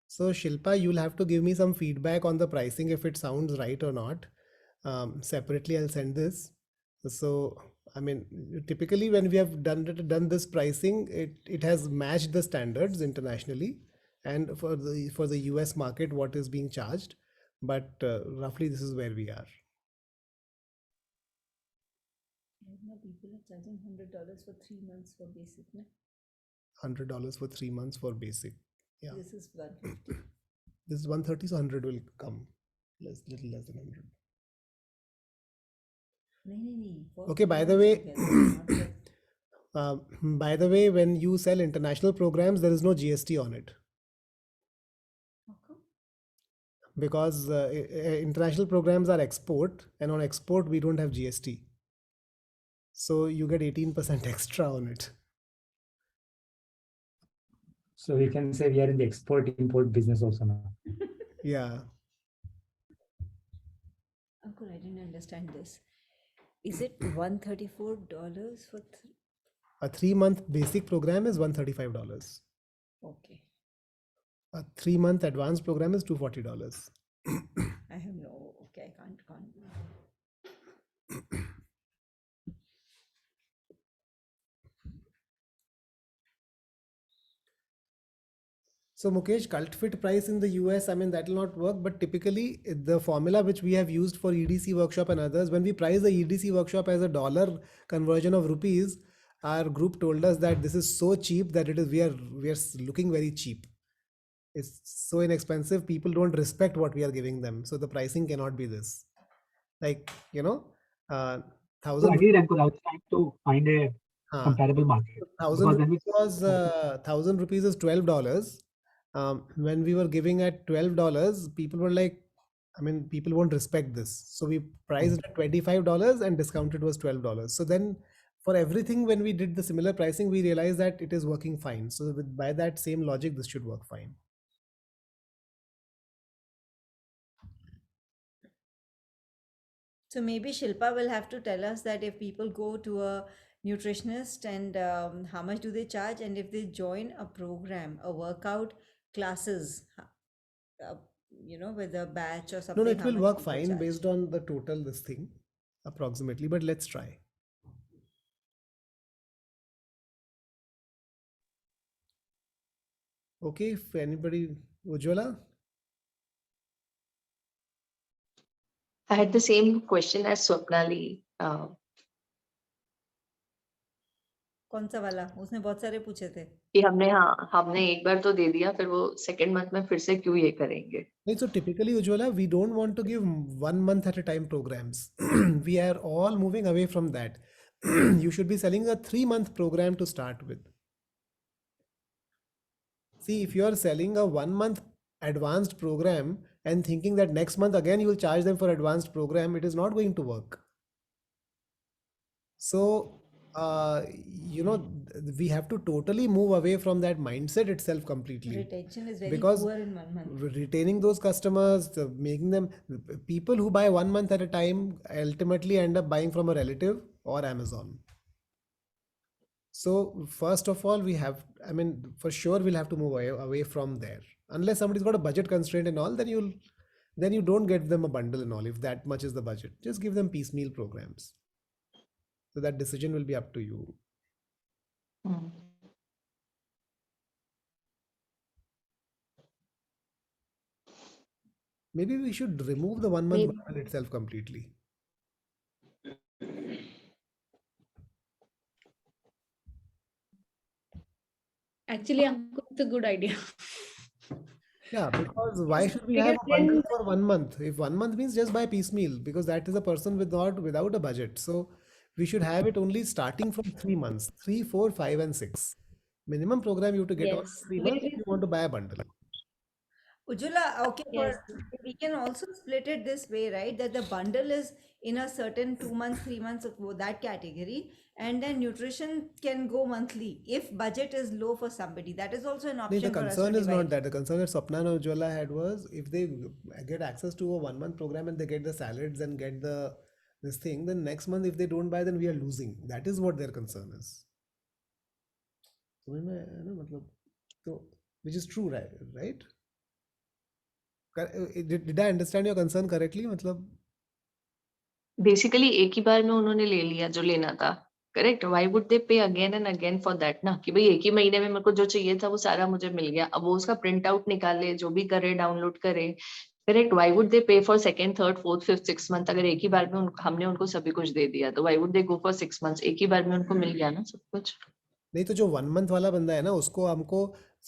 So Shilpa, you'll have to give me some feedback on the pricing if it sounds right or not. Separately, I'll send this. So typically when we have done this pricing, it has matched the standards internationally, and for the US market, what is being charged. But roughly this is where we are. People are charging $100 for 3 months for basic, no? $100 for 3 months for basic. Yeah. This is 150. This is 130, so 100 will come. Little less than 100. Okay, by the way, when you sell international programs, there is no GST on it. Because international programs are export, and on export we don't have GST. So you get 18% extra on it. So we can say we are in the export-import business also now. Yeah. Uncle, I didn't understand this. Is it $134 for a 3-month basic program is $135. Okay. A 3-month advanced program is $240. I have no. Okay, I can't. So Mukesh, cult fit price in the US, I mean, that will not work, but typically the formula which we have used for EDC workshop and others, when we price the EDC workshop as a dollar conversion of rupees, our group told us that this is so cheap that we are looking very cheap. It's so inexpensive, people don't respect what we are giving them. So the pricing cannot be this. Like, you know, So 1,000 agreed, Ankur, I was trying to find a comparable market. 1,000 Because when we rupees was 1,000 rupees is $12. When we were giving at $12, people were like, I mean, people won't respect this. So we priced it at $25 and discounted was $12. So then for everything, when we did the similar pricing, we realized that it is working fine. So by that same logic, this should work fine. So maybe Shilpa will have to tell us that if people go to a nutritionist and how much do they charge, and if they join a program, a workout classes, you know, with a batch or something. No, it how will much work people fine charge. based on the total this thing approximately, but let's try. Okay, if anybody, Ujjwala? I had the same question as Swapnali. कौन सा वाला? उसने बहुत सारे पूछे थे. कि हमने एक बार तो दे दिया, फिर वो सेकंड मंथ में फिर से क्यों ये करेंगे? So typically, Ujjwala, we don't want to give 1 month at a time programs. We are all moving away from that. You should be selling a 3-month program to start with. See, if you are selling a 1 month advanced program and thinking that next month again you will charge them for advanced program, it is not going to work. So, you know, we have to totally move away from that mindset itself completely. Retention is very Because poor in 1 month. retaining those customers, making them, people who buy 1 month at a time ultimately end up buying from a relative or Amazon. So first of all, we have, I mean, for sure we'll have to move away from there. Unless somebody's got a budget constraint and all, then you don't get them a bundle and all, if that much is the budget. Just give them piecemeal programs. So that decision will be up to you. Maybe we should remove the 1 month bundle itself completely. Actually, it's a good idea. Yeah, because why should we have a bundle for 1 month? If 1 month means just buy piecemeal, because that is a person without a budget. So we should have it only starting from 3 months, 3, 4, 5, and 6. Minimum program you have to get on 3 months if you want to buy a bundle. Ujjwala, okay, Yes. we can also split it this way, right? That the bundle is in a certain 2 months, 3 months of that category, and then nutrition can go monthly if budget is low for somebody. That is also an option. The for us to concern is not divide. that. The concern that Swapna and Ujjwala had was if they get access to a 1 month program and they get the salads and get this thing, then next month if they don't buy, then we are losing. That is what their concern is. So, which is true, right? Did I understand your concern correctly? Basically, एक ही बार में उन्होंने ले लिया जो लेना था, correct? Why would they pay again and again for that ना? कि भाई एक ही महीने में मेरे को जो चाहिए था वो सारा मुझे मिल गया. अब वो उसका प्रिंट आउट निकाले, जो भी करे, डाउनलोड करे, correct? Why would they pay for second, third, fourth, fifth, sixth month? अगर एक ही बार में हमने उनको सभी कुछ दे दिया, तो why would they go for 6 months? एक ही बार में उनको मिल गया ना सब कुछ. नहीं तो जो 1 month वाला बंदा है ना उसको हमको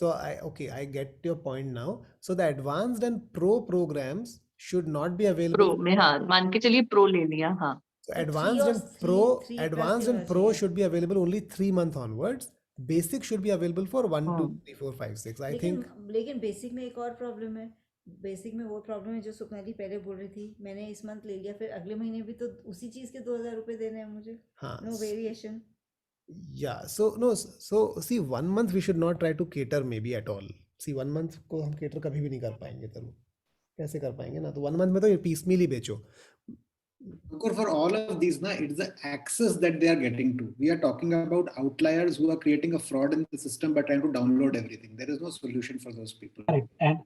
I get your point now. So the advanced and pro programs should not be available. Pro में हाँ मान के चलिए pro ले लिया हाँ. So advanced and pro should be available only 3 months onwards. Basic should be available for 1, 2, 3, 4, 5, 6. I think. लेकिन basic में एक और प्रॉब्लम है. बेसिक में वो प्रॉब्लम है जो स्वप्नाली पहले बोल रही थी. मैंने इस मंथ ले लिया, फिर अगले महीने भी तो उसी चीज के 2000 रुपए देने हैं मुझे. No variation. Yeah, so see 1 month we should not try to cater maybe at all. See 1 month को हम cater कभी भी नहीं कर पाएंगे, तो कैसे कर पाएंगे ना? तो 1 month में तो ये piecemeal ही बेचो. For all of these, it's the access that they are getting to. We are talking about outliers who are creating a fraud in the system by trying to download everything. There is no solution for those people. Correct. And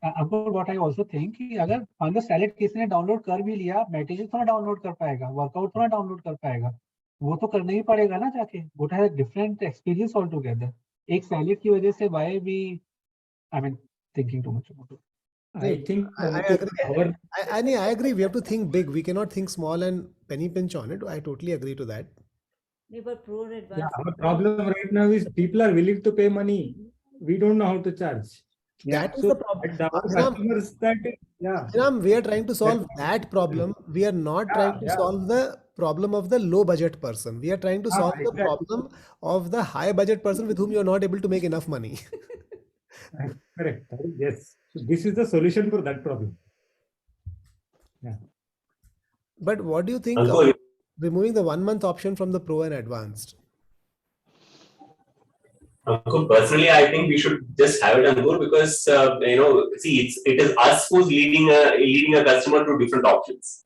what I also think कि अगर on the salad किसी ने download कर भी लिया, material थोड़ा download कर पाएगा, workout थोड़ा download कर पाएगा. वो तो करना ही पड़ेगा ना जाके. Would have a different experience altogether. एक salad की वजह से why we, I mean, thinking too much about it. I think I agree. I agree. We have to think big. We cannot think small and penny pinch on it. I totally agree to that. Yeah, but pro Yeah, advance. our problem right now is people are willing to pay money. We don't know how to charge. That is So the problem. at our customers that We are trying to solve that problem. We are not trying to solve the problem of the low budget person. We are trying to solve the problem of the high budget person with whom you are not able to make enough money. Correct. Yes. So this is the solution for that problem. Yeah. But what do you think Ankur, of removing the 1 month option from the pro and advanced? Ankur, personally, I think we should just have it, Ankur, because see, it is us who's leading a customer to different options,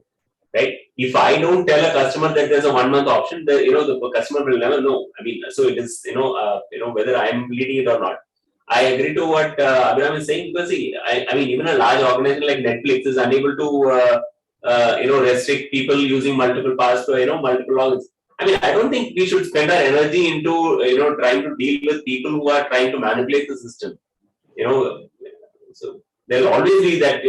right? If I don't tell a customer that there's a 1 month option, the customer will never know. I mean, so it is whether I'm leading it or not. I agree to what Abhiram is saying, because see, I mean, even a large organization like Netflix is unable to restrict people using multiple paths to multiple logins. I mean, I don't think we should spend our energy into trying to deal with people who are trying to manipulate the system. So there'll always be that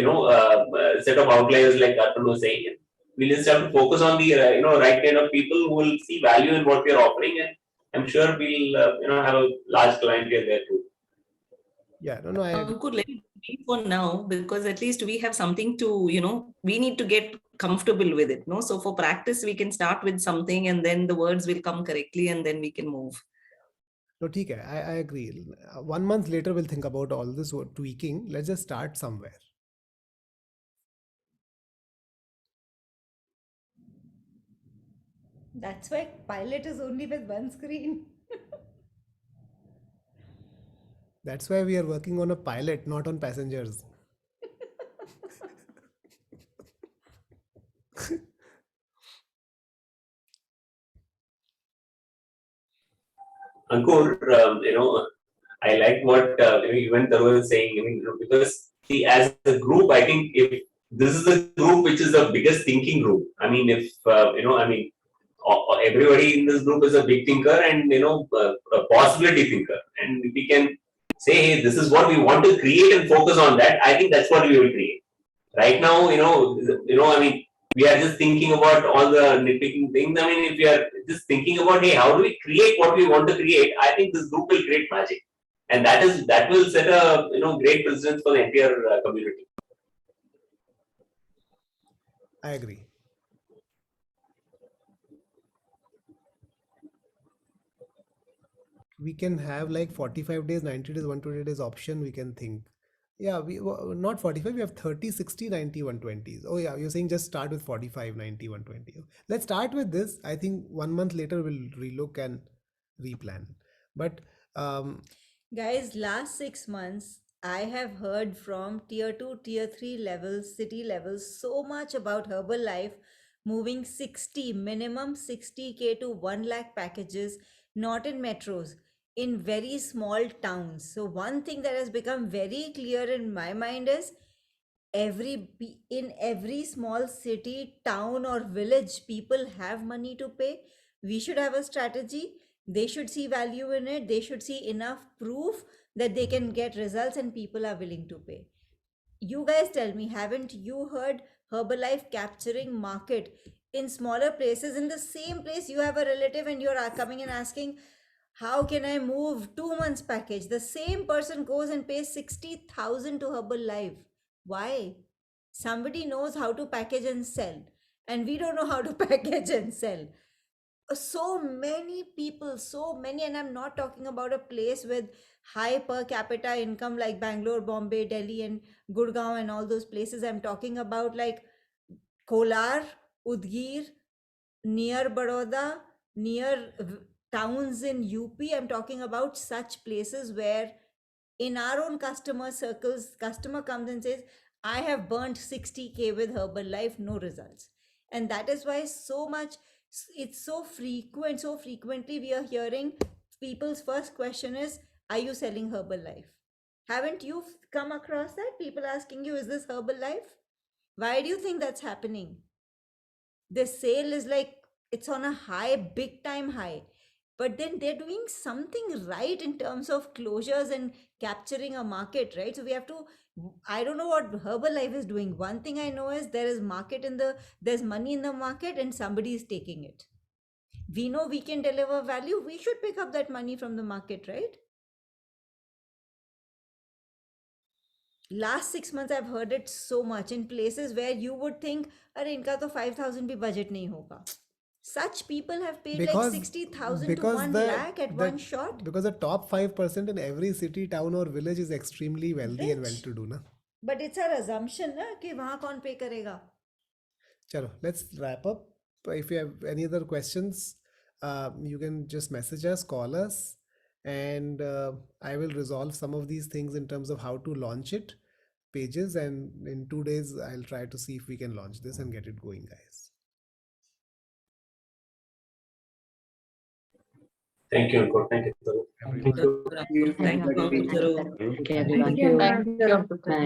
set of outliers like Arpan was saying. We just have to focus on the right kind of people who will see value in what we are offering, and I'm sure we'll have a large clientele there too. Yeah, no, I agree. Ankur, let it be for now, because at least we have something to, we need to get comfortable with it. No, so for practice, we can start with something, and then the words will come correctly, and then we can move. No, ठीक है. I agree. 1 month later, we'll think about all this tweaking. Let's just start somewhere. That's why pilot is only with one screen. That's why we are working on a pilot, not on passengers. Ankur, I like what even Tarun is saying. I mean, because see, as a group, I think if this is the group which is the biggest thinking group. I mean, if everybody in this group is a big thinker and a possibility thinker, and if we can say, hey, this is what we want to create and focus on that, I think that's what we will create. Right now, I mean, we are just thinking about all the nitpicking things. I mean, if we are just thinking about, hey, how do we create what we want to create? I think this group will create magic, and that will set a great precedence for the entire community. I agree. We can have like 45 days, 90 days, 120 days option. We can think. Yeah, not 45, we have 30, 60, 90, 120s. Oh yeah, you're saying just start with 45, 90, 120. Let's start with this. I think 1 month later we'll relook and replan. But guys, last 6 months, I have heard from tier 2, tier 3 levels, city levels, so much about Herbalife moving minimum 60K to 1 lakh packages, not in metros, in very small towns. So one thing that has become very clear in my mind is in every small city, town or village, people have money to pay. We should have a strategy. They should see value in it. They should see enough proof that they can get results and people are willing to pay. You guys tell me, haven't you heard Herbalife capturing market in smaller places? In the same place, you have a relative and you're coming and asking, how can I move 2 months package? The same person goes and pays 60,000 to Herbalife. Why? Somebody knows how to package and sell, and we don't know how to package and sell. So many people, and I'm not talking about a place with high per capita income like Bangalore, Bombay, Delhi, and Gurgaon and all those places. I'm talking about like Kolar, Udgir, near Baroda, near towns in UP. I'm talking about such places where in our own customer circles, customer comes and says, I have burnt 60K with Herbalife, no results. And that is why it's so frequently we are hearing people's first question is, are you selling Herbalife? Haven't you come across that? People asking you, is this Herbalife? Why do you think that's happening? The sale is like, it's on a high, big time high. but then they're doing something right in terms of closures and capturing a market, right? So we have to, I don't know what Herbalife is doing. One thing I know is there's money in the market and somebody is taking it. We know we can deliver value. We should pick up that money from the market, right? Last 6 months, I've heard it so much in places where you would think, "Arey, inka to 5,000 bhi budget nahi hoga." Such people have paid like 60,000 to 1 lakh at one shot. Because the top 5% in every city, town or village is extremely wealthy and well-to-do, na? But it's our assumption, na, कि वहाँ कौन pay करेगा? Chalo, let's wrap up. If you have any other questions, you can just message us, call us, and I will resolve some of these things in terms of how to launch it, pages, and in 2 days, I'll try to see if we can launch this and get it going, guys. Thank you, Ankur. Thank you. Thank you. Thank you. Thank you, everyone.